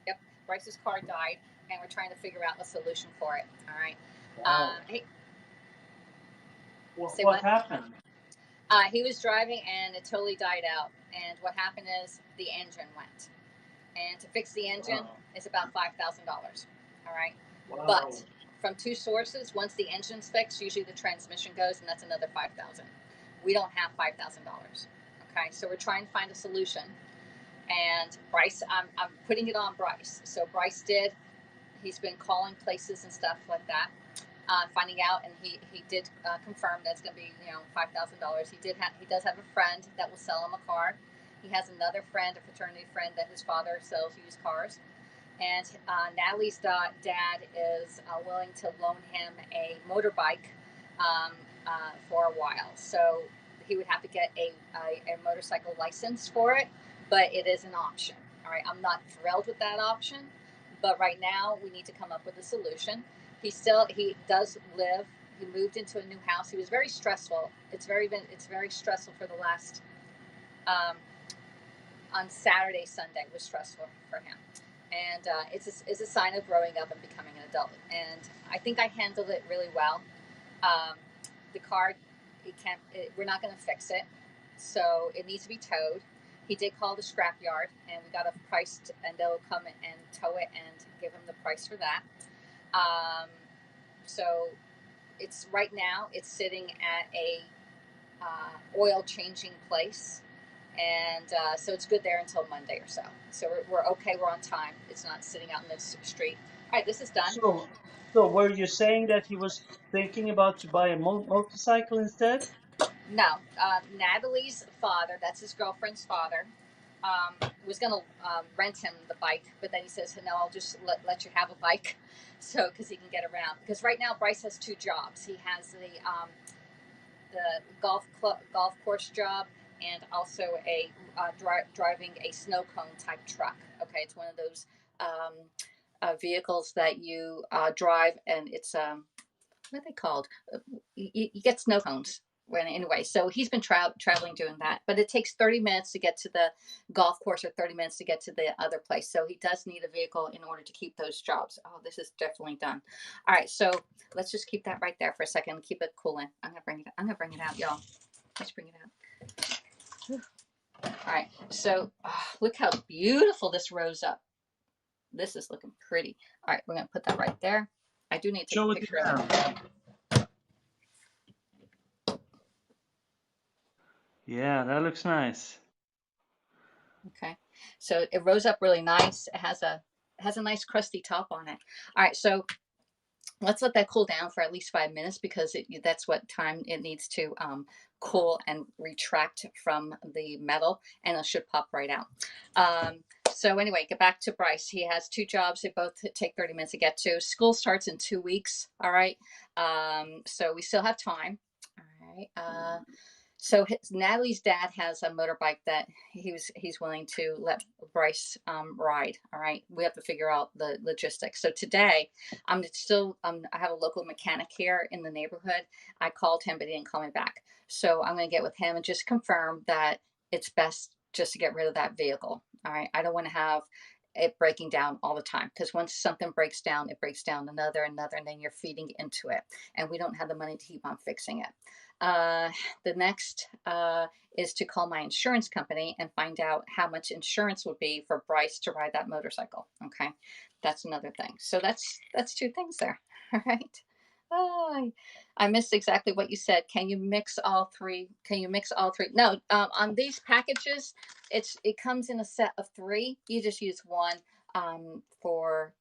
Yep, Bryce's car died, and we're trying to figure out a solution for it. All right. Wow. Hey, say What what? happened? He was driving and it totally died out. And what happened is the engine went. And to fix the engine Wow. is about $5,000. All right. Wow. But from two sources, once the engine's fixed, usually the transmission goes, and that's another $5,000. We don't have $5,000. Okay. So we're trying to find a solution. And Bryce, I'm putting it on Bryce. So Bryce did. He's been calling places and stuff like that, finding out, and he did confirm that's going to be $5,000. He does have a friend that will sell him a car. He has another friend, a fraternity friend, that his father sells used cars. And Natalie's dad is willing to loan him a motorbike for a while. So he would have to get a motorcycle license for it, but it is an option. All right, I'm not thrilled with that option, but right now we need to come up with a solution. He does live. He moved into a new house. He was very stressful. It's very stressful for the last on Saturday, Sunday was stressful for him, and it's a sign of growing up and becoming an adult. And I think I handled it really well. Um, the car, we're not going to fix it, so it needs to be towed. He did call the scrapyard, and we got a price, and they'll come and tow it and give him the price for that. So it's right now it's sitting at a oil changing place, and so it's good there until Monday or so. So we're okay. We're on time. It's not sitting out in the street. All right, this is done. So, So were you saying that he was thinking about to buy a motorcycle instead? No, Natalie's father, that's his girlfriend's father, was going to rent him the bike, but then he says, no, I'll just let you have a bike. So, because he can get around. Because right now, Bryce has two jobs. He has the golf course job and also a driving a snow cone type truck. Okay, it's one of those vehicles that you drive, and it's what are they called? You get snow cones. When anyway, so he's been traveling doing that, but it takes 30 minutes to get to the golf course or 30 minutes to get to the other place. So he does need a vehicle in order to keep those jobs. Oh, this is definitely done. All right, so let's just keep that right there for a second and keep it cooling. I'm gonna bring it out, y'all. Let's bring it out. All right, so look how beautiful this rose up. This is looking pretty. All right, we're gonna put that right there. I do need to take Show a it picture of again. it. Yeah, that looks nice. Okay, so it rose up really nice. It has a nice crusty top on it. All right, so let's let that cool down for at least 5 minutes because that's what time it needs to cool and retract from the metal, and it should pop right out. So anyway, get back to Bryce. He has two jobs. They both take 30 minutes to get to. School starts in 2 weeks. All right, so we still have time. All right. So Natalie's dad has a motorbike that he's willing to let Bryce ride. All right, we have to figure out the logistics. So today, I have a local mechanic here in the neighborhood. I called him, but he didn't call me back. So I'm going to get with him and just confirm that it's best just to get rid of that vehicle. All right, I don't want to have it breaking down all the time because once something breaks down, it breaks down another, and then you're feeding into it, and we don't have the money to keep on fixing it. Uh, the next is to call my insurance company and find out how much insurance would be for Bryce to ride that motorcycle. Okay, that's another thing. So that's two things there. All right. Oh, I missed exactly what you said. Can you mix all three? Can you mix all three? No, on these packages, it comes in a set of three. You just use one for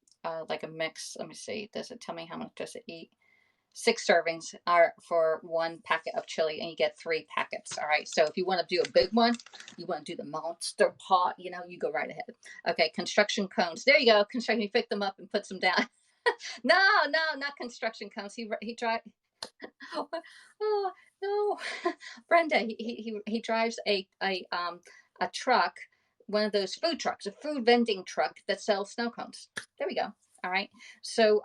like a mix. Let me see. Does it tell me how much does it eat? 6 servings are for one packet of chili, and you get 3 packets. All right. So if you want to do a big one, you want to do the monster pot, you go right ahead. Okay. Construction cones. There you go. Construction. He picked them up and puts them down. No, no, not construction cones. He drive. Oh no, Brenda. He drives a truck, one of those food trucks, a food vending truck that sells snow cones. There we go. All right. So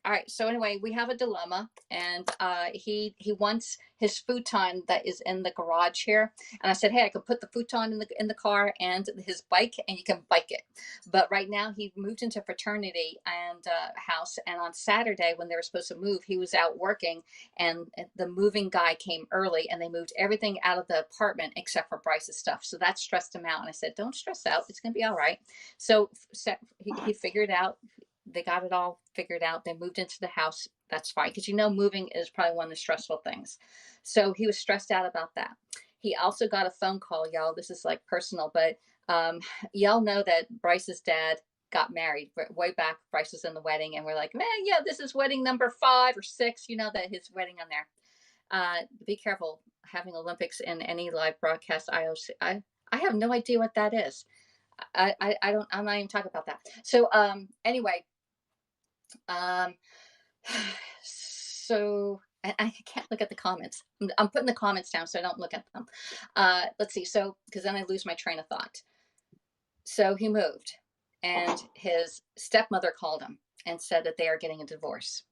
all right. So anyway, we have a dilemma, and he wants his futon that is in the garage here. And I said, hey, I could put the futon in the car and his bike, and you can bike it. But right now, he moved into fraternity and house, and on Saturday when they were supposed to move, he was out working, and the moving guy came early, and they moved everything out of the apartment except for Bryce's stuff. So that stressed him out, and I said, don't stress out. It's gonna be all right. So he figured out, they got it all figured out. They moved into the house. That's fine. Because moving is probably one of the stressful things. So he was stressed out about that. He also got a phone call, y'all. This is like personal, but y'all know that Bryce's dad got married way back. Bryce was in the wedding, and we're like, man, yeah, this is wedding number 5 or 6. You know that his wedding on there. Be careful having Olympics in any live broadcast. I have no idea what that is. I don't. I'm not even talking about that. So anyway, um, so I can't look at the comments. I'm putting the comments down so I don't look at them. Let's see. So, because then I lose my train of thought. So he moved, and his stepmother called him and said that they are getting a divorce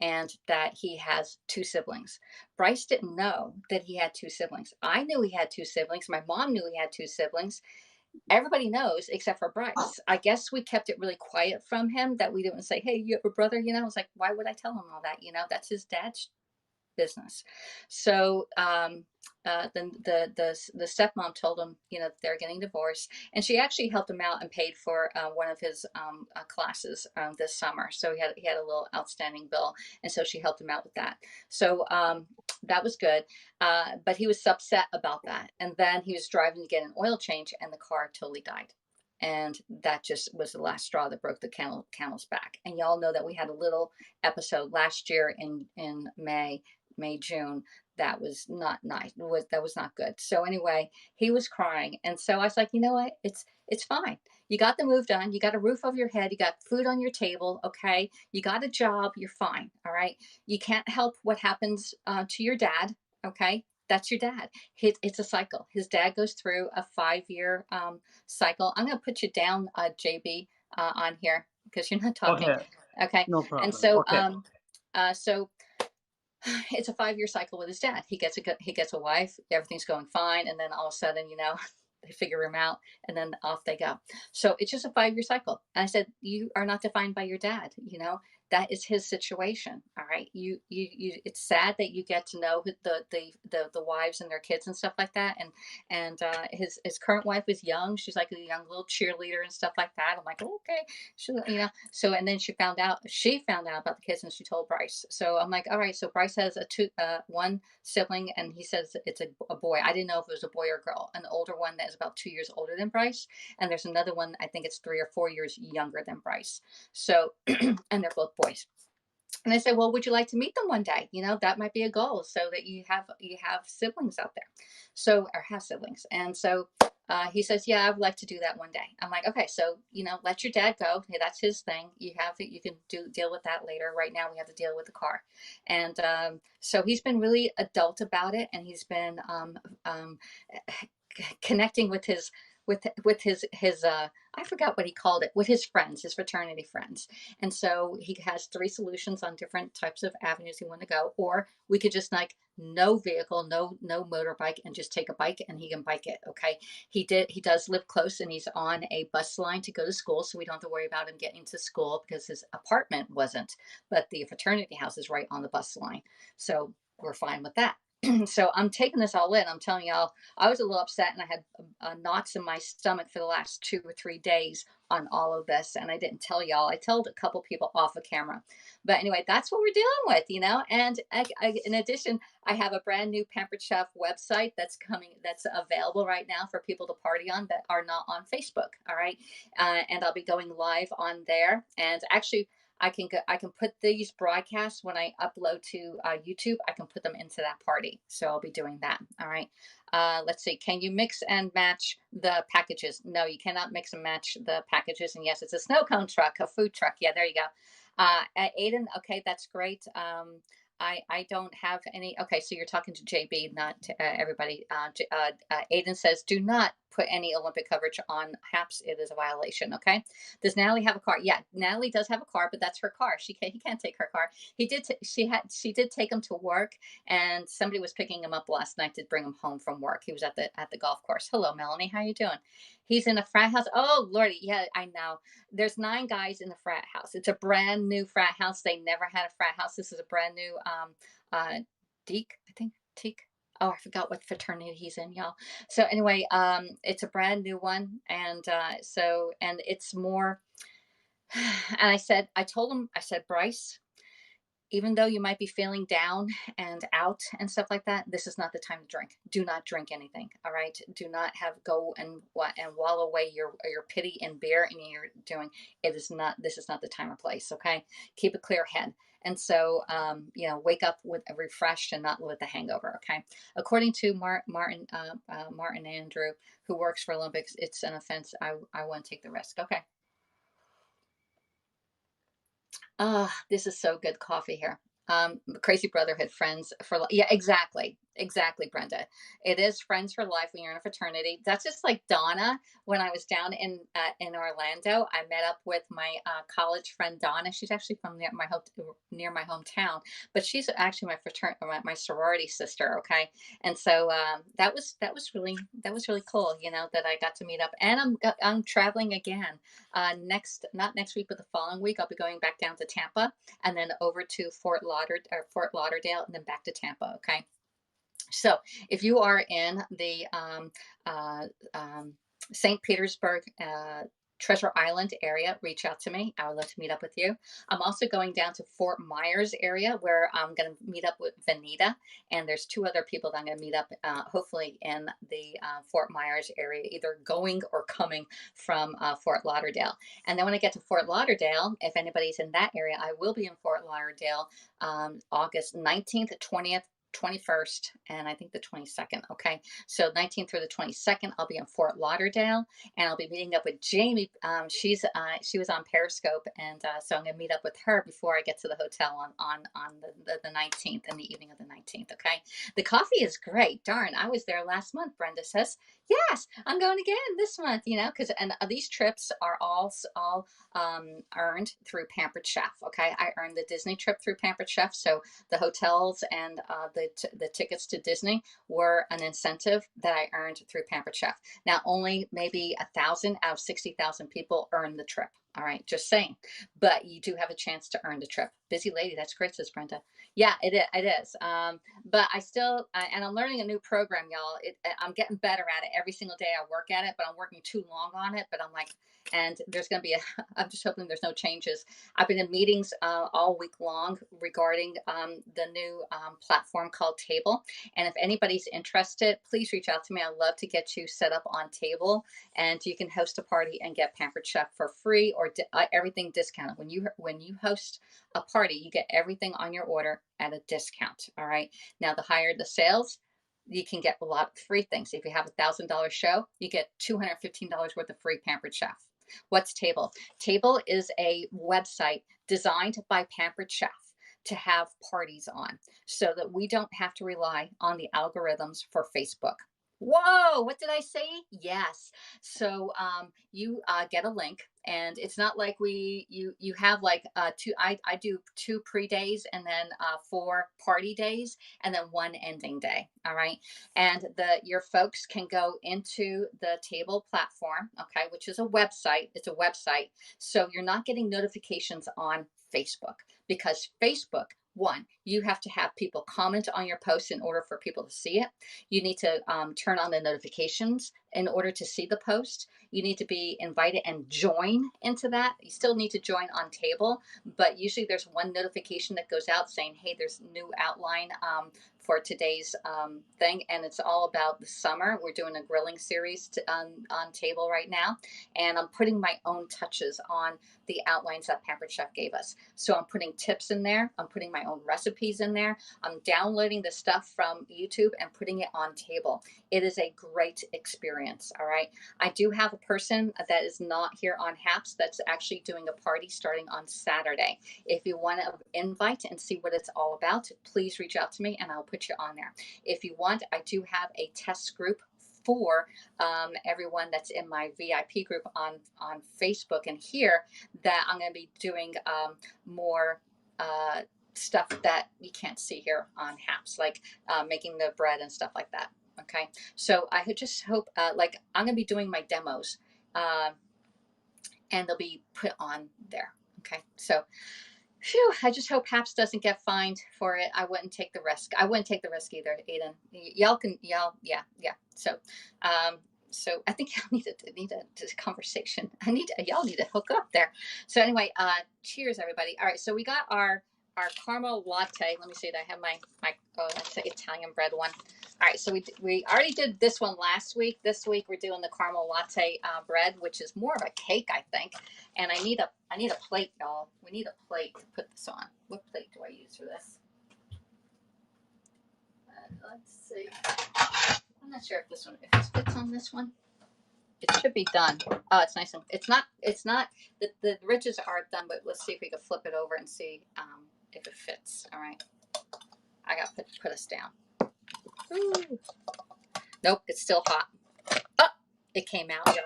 and that he has 2 siblings. Bryce didn't know that he had 2 siblings. I knew he had 2 siblings. My mom knew he had 2 siblings. Everybody knows except for Bryce. I guess we kept it really quiet from him, that we didn't say, hey, you have a brother? It's like, why would I tell him all that? That's his dad's business. So then the stepmom told him, they're getting divorced, and she actually helped him out and paid for one of his classes this summer. So he had a little outstanding bill, and so she helped him out with that. So that was good, but he was upset about that. And then he was driving to get an oil change, and the car totally died. And that just was the last straw that broke the camel's back. And y'all know that we had a little episode last year in June, that was not nice. That was not good. So anyway, he was crying, and so I was like, you know what? It's fine. You got the move done. You got a roof over your head. You got food on your table. Okay. You got a job. You're fine. All right. You can't help what happens to your dad. Okay. That's your dad. It's a cycle. His dad goes through a 5 year cycle. I'm going to put you down, JB, on here because you're not talking. Okay, Okay. no And problem. so, Okay. so it's a 5 year cycle with his dad. He gets a wife, everything's going fine, and then all of a sudden, they figure him out, and then off they go. So it's just a 5 year cycle. And I said, you are not defined by your dad. That is his situation. All right. It's sad that you get to know the wives and their kids and stuff like that. And his current wife is young. She's like a young little cheerleader and stuff like that. I'm like, oh, okay. So, and then she found out about the kids, and she told Bryce. So I'm like, all right. So Bryce has one sibling, and he says it's a boy. I didn't know if it was a boy or girl. An older one that is about 2 years older than Bryce, and there's another one, I think it's 3 or 4 years younger than Bryce. So, and they're both boys. And I said, well, would you like to meet them one day? That might be a goal, so that you have siblings out there, so, or have siblings. And so he says, yeah, I would like to do that one day. I'm like, okay, so let your dad go. Hey, that's his thing. You can deal with that later. Right now, we have to deal with the car. And so he's been really adult about it, and he's been connecting with his I forgot what he called it, with his friends, his fraternity friends. And so he has three solutions on different types of avenues he want to go. Or we could just, like, no vehicle, no motorbike, and just take a bike, and he can bike it. Okay. He does live close, and he's on a bus line to go to school, so we don't have to worry about him getting to school because his apartment wasn't, but the fraternity house is right on the bus line. So we're fine with that. So I'm taking this all in. I'm telling y'all, I was a little upset, and I had knots in my stomach for the last 2 or 3 days on all of this, and I didn't tell y'all. I told a couple people off of camera, but anyway, that's what we're dealing with. And in addition, I have a brand new Pampered Chef website that's coming, that's available right now for people to party on that are not on Facebook. All right, and I'll be going live on there, and actually, I can put these broadcasts when I upload to YouTube. I can put them into that party. So I'll be doing that. All right. Let's see. Can you mix and match the packages? No, you cannot mix and match the packages. And yes, it's a snow cone truck, a food truck. Yeah, there you go. Aiden, okay, that's great. I don't have any. Okay, so you're talking to JB, not to everybody. Aiden says, do not put any Olympic coverage on HAPS. It is a violation. Okay. Does Natalie have a car? Yeah, Natalie does have a car, but that's her car. He can't take her car. She did take him to work, and somebody was picking him up last night to bring him home from work. He was at the golf course. Hello, Melanie. How you doing? He's in a frat house. Oh, Lordy. Yeah, I know. There's 9 guys in the frat house. It's a brand new frat house. They never had a frat house. This is a brand new uh Deke, I think. Teak. Oh, I forgot what fraternity he's in, y'all. So anyway, it's a brand new one, and it's more. And I told him, I said, Bryce, even though you might be feeling down and out and stuff like that, this is not the time to drink. Do not drink anything. All right. Do not go and wallow away your pity in beer, and you're doing it is not. This is not the time or place. Okay. Keep a clear head. And so, wake up with a refreshed and not with a hangover. Okay. According to Martin Andrew, who works for Olympics, it's an offense. I want to take the risk. Okay. This is so good coffee here. Crazy Brotherhood, friends for life. Yeah, exactly, Brenda. It is friends for life when you're in a fraternity. That's just like Donna. When I was down in Orlando, I met up with my college friend Donna. She's actually from near my hometown, but she's actually my sorority sister. Okay, and so that was really cool. That I got to meet up, and I'm traveling again. Not next week, but the following week, I'll be going back down to Tampa, and then over to Fort Lauderdale, and then back to Tampa. Okay. So if you are in the St. Petersburg Treasure Island area, reach out to me. I would love to meet up with you. I'm also going down to Fort Myers area where I'm going to meet up with Vanita, and there's two other people that I'm going to meet up, hopefully in the Fort Myers area, either going or coming from Fort Lauderdale. And then when I get to Fort Lauderdale, if anybody's in that area, I will be in Fort Lauderdale August 19th, 20th, 21st, and I think the 22nd. Okay, so 19th through the 22nd, I'll be in Fort Lauderdale, and I'll be meeting up with Jamie. She was on Periscope, and so I'm going to meet up with her before I get to the hotel on the 19th, in the evening of the 19th. Okay, the coffee is great. Darn, I was there last month. Brenda says yes, I'm going again this month. You know, because and these trips are all earned through Pampered Chef. Okay, I earned the Disney trip through Pampered Chef, so the hotels and the tickets to Disney were an incentive that I earned through Pampered Chef. Now, only maybe 1,000 out of 60,000 people earn the trip. All right, just saying. But you do have a chance to earn the trip. Busy lady, that's great, says Brenda. Yeah, it is. But I still, and I'm learning a new program, y'all. I'm getting better at it every single day. I work at it, but I'm working too long on it. But I'm like, and there's going to be I'm just hoping there's no changes. I've been in meetings all week long regarding the new platform called Table. And if anybody's interested, please reach out to me. I'd love to get you set up on Table, and you can host a party and get Pampered Chef for free or everything discounted. When you host a party, you get everything on your order at a discount. All right. Now, the higher the sales, you can get a lot of free things. If you have $1,000 show, you get $215 worth of free Pampered Chef. What's Table? Table is a website designed by Pampered Chef to have parties on so that we don't have to rely on the algorithms for Facebook. Whoa, what did I say? Yes. So you get a link, and it's not like you have like two. I do 2 pre-days and then 4 party days and then 1 ending day. All right, and your folks can go into the Table platform, okay, which is a website. It's a website, so you're not getting notifications on Facebook, because Facebook, one, you have to have people comment on your post in order for people to see it. You need to turn on the notifications in order to see the post. You need to be invited and join into that. You still need to join on Table, but usually there's one notification that goes out saying, hey, there's new outline for today's thing, and it's all about the summer. We're doing a grilling series on Table right now, and I'm putting my own touches on the outlines that Pampered Chef gave us. So I'm putting tips in there. I'm putting my own recipes in there. I'm downloading the stuff from YouTube and putting it on Table. It is a great experience. All right. I do have a person that is not here on HAPS that's actually doing a party starting on Saturday. If you want to invite and see what it's all about, please reach out to me and I'll put you on there. If you want, I do have a test group for everyone that's in my VIP group on Facebook and here, that I'm going to be doing more stuff that you can't see here on HAPS, like making the bread and stuff like that. Okay, so I just hope, like, I'm going to be doing my demos, and they'll be put on there. Okay, so phew, I just hope HAPS doesn't get fined for it. I wouldn't take the risk. I wouldn't take the risk either, Aiden. Y'all, yeah. So I think y'all need a conversation. Y'all need to hook up there. So anyway, cheers, everybody. All right, so we got our caramel latte. Let me see. I have my that's the Italian bread one. All right, so we already did this one last week. This week we're doing the caramel latte bread, which is more of a cake, I think. And I need a plate, y'all. We need a plate to put this on. What plate do I use for this? Let's see. I'm not sure if this fits on this one. It should be done. Oh, it's nice. It's not. The ridges are done, but let's see if we can flip it over and see if it fits. All right. I got to put us down. Ooh. Nope, it's still hot. Oh, it came out, y'all.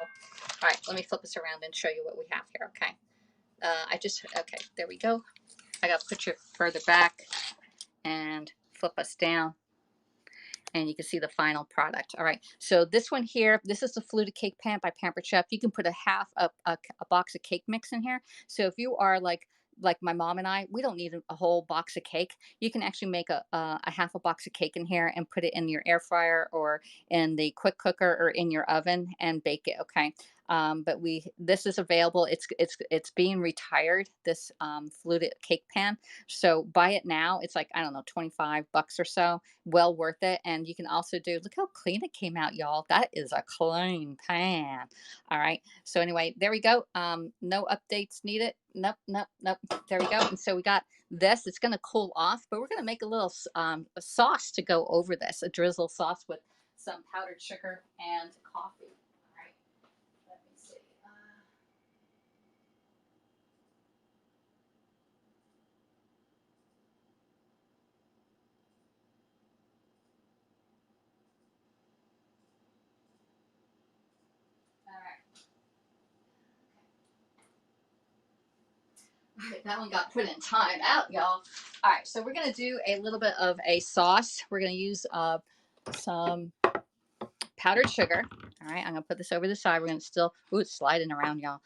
All right, let me flip us around and show you what we have here. Okay. Okay, there we go. I got to put you further back and flip us down, and you can see the final product. All right, so this one here, this is the Fluted Cake Pan by Pampered Chef. You can put a half a box of cake mix in here. So if you are like my mom and I, we don't need a whole box of cake. You can actually make a half a box of cake in here and put it in your air fryer or in the quick cooker or in your oven and bake it. Okay. But this is available. It's being retired. This fluted cake pan. So buy it now. It's like, I don't know, 25 bucks or so. Well worth it. And you can also do, look how clean it came out, y'all. That is a clean pan. All right. So anyway, there we go. No updates needed. Nope, nope, nope. There we go. And so we got this. It's going to cool off, but we're going to make a little a sauce to go over this, a drizzle sauce with some powdered sugar and coffee. All right. Let me see. All right. All right, that one got put in time out, y'all. All right, so we're gonna do a little bit of a sauce. We're gonna use some powdered sugar. All right, I'm gonna put this over the side. We're gonna still, ooh, it's sliding around, y'all.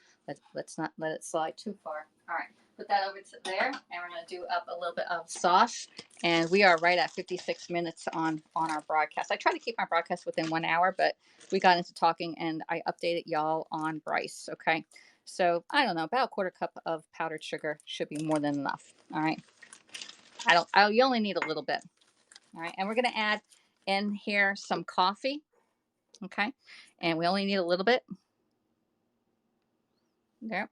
Let's not let it slide too far. All right, put that over to there, and we're gonna do up a little bit of sauce. And we are right at 56 minutes on our broadcast. I try to keep my broadcast within 1 hour, but we got into talking, and I updated y'all on Bryce. Okay, so I don't know, about a quarter cup of powdered sugar should be more than enough. All right, you only need a little bit. All right, and we're gonna add in here some coffee. Okay, and we only need a little bit there.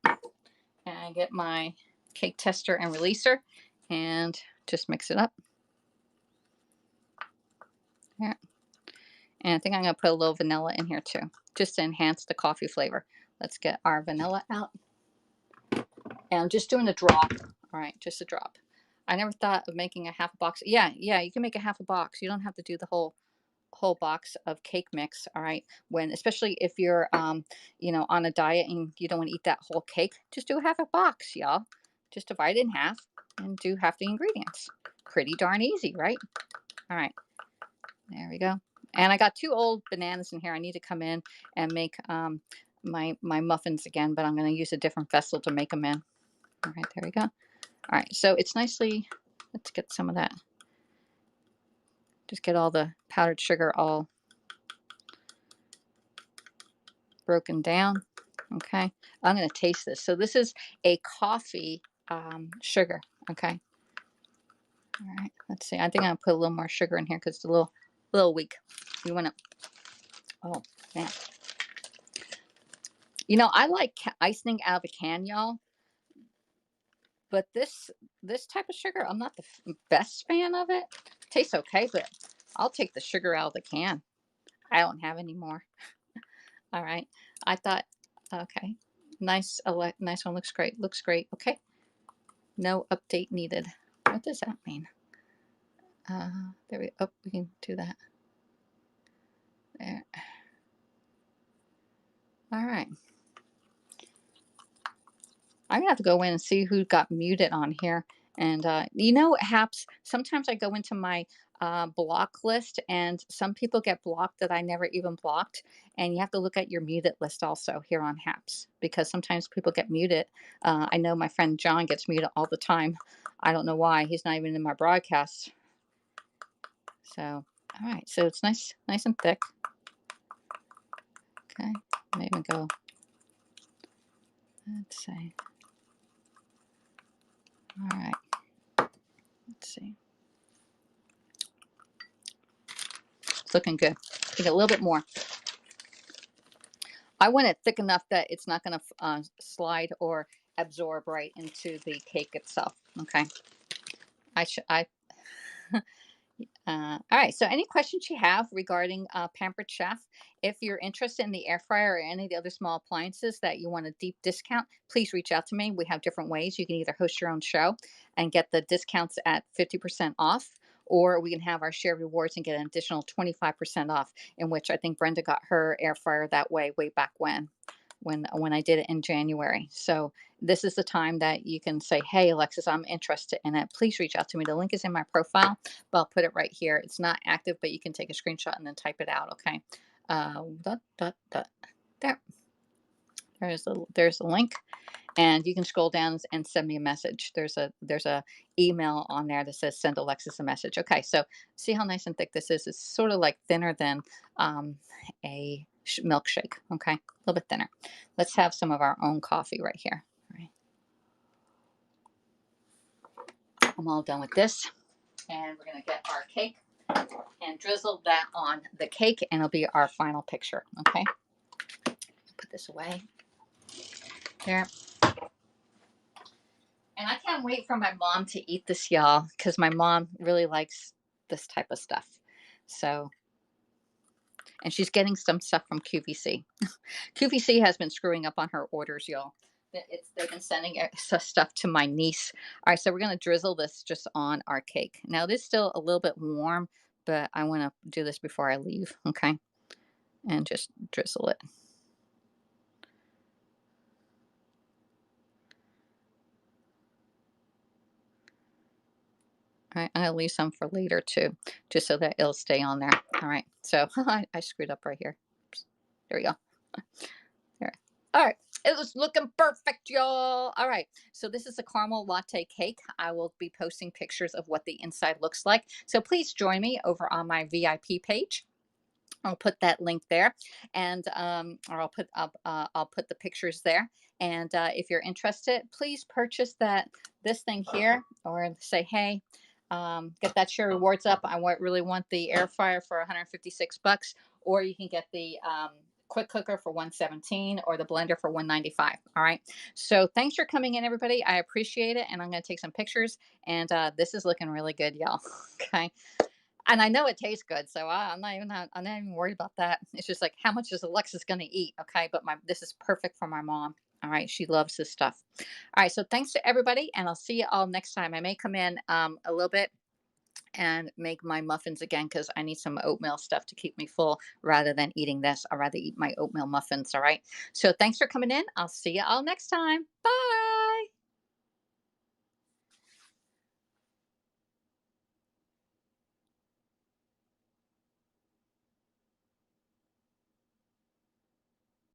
And I get my cake tester and releaser and just mix it up. Yeah. And I think I'm going to put a little vanilla in here too, just to enhance the coffee flavor. Let's get our vanilla out. And I'm just doing a drop. All right, just a drop. I never thought of making a half a box. Yeah, you can make a half a box. You don't have to do the whole box of cake mix. All right, when especially if you're on a diet and you don't want to eat that whole cake, just do half a box, y'all. Just divide it in half and do half the ingredients. Pretty darn easy, right? All right, there we go. And I got 2 old bananas in here. I need to come in and make my muffins again, but I'm going to use a different vessel to make them in. All right, there we go. All right, so it's nicely, let's get some of that. Just get all the powdered sugar all broken down. Okay, I'm going to taste this. So this is a coffee sugar. Okay. All right, let's see. I think I'm going to put a little more sugar in here because it's a little weak. You want to, oh, man. I like icing out of a can, y'all. But this type of sugar, I'm not the best fan of it. Tastes okay, but I'll take the sugar out of the can. I don't have any more. All right. I thought, okay, nice one. Looks great. Looks great. Okay. No update needed. What does that mean? There we go. Oh, we can do that. There. All right. I'm gonna have to go in and see who got muted on here. And what happens? Sometimes I go into my block list, and some people get blocked that I never even blocked. And you have to look at your muted list also here on Haps, because sometimes people get muted. I know my friend John gets muted all the time. I don't know why. He's not even in my broadcast. So, all right. So it's nice and thick. Okay. Maybe go. Let's see. All right. Let's see. It's looking good. I think a little bit more. I want it thick enough that it's not going to slide or absorb right into the cake itself. Okay. All right. So, any questions you have regarding Pampered Chef? If you're interested in the air fryer or any of the other small appliances that you want a deep discount, please reach out to me. We have different ways. You can either host your own show and get the discounts at 50% off, or we can have our share rewards and get an additional 25% off. In which I think Brenda got her air fryer that way back when I did it in January. So this is the time that you can say, hey, Alexis, I'm interested in it. Please reach out to me. The link is in my profile, but I'll put it right here. It's not active, but you can take a screenshot and then type it out. Okay. There. There's a link, and you can scroll down and send me a message. There's a email on there that says send Alexis a message. Okay. So see how nice and thick this is. It's sort of like thinner than a milkshake. Okay, a little bit thinner. Let's have some of our own coffee right here. All right, I'm all done with this, and we're gonna get our cake and drizzle that on the cake, and it'll be our final picture. Okay, put this away there. And I can't wait for my mom to eat this, y'all, because my mom really likes this type of stuff. So, and she's getting some stuff from QVC. QVC has been screwing up on her orders, y'all. They've been sending stuff to my niece. All right, so we're gonna drizzle this just on our cake. Now, it is still a little bit warm, but I want to do this before I leave. Okay, and just drizzle it. All right, I'm gonna leave some for later too, just so that it'll stay on there. All right, so I screwed up right here. Oops. There we go. There. All right. It was looking perfect, y'all. All right. So this is a caramel latte cake. I will be posting pictures of what the inside looks like. So please join me over on my VIP page. I'll put that link there, and or I'll put the pictures there. And if you're interested, please purchase this thing here, or say, hey, get that share rewards up. Really want the air fryer for 156 bucks, or you can get the quick cooker for 117 or the blender for 195. All right. So thanks for coming in, everybody. I appreciate it, and I'm going to take some pictures. And this is looking really good, y'all. Okay. And I know it tastes good, so I'm not even worried about that. It's just like, how much is Alexis going to eat? Okay, but this is perfect for my mom. All right, she loves this stuff. All right, so thanks to everybody, and I'll see you all next time. I may come in a little bit and make my muffins again because I need some oatmeal stuff to keep me full rather than eating this. I'd rather eat my oatmeal muffins. All right. So thanks for coming in. I'll see you all next time. Bye.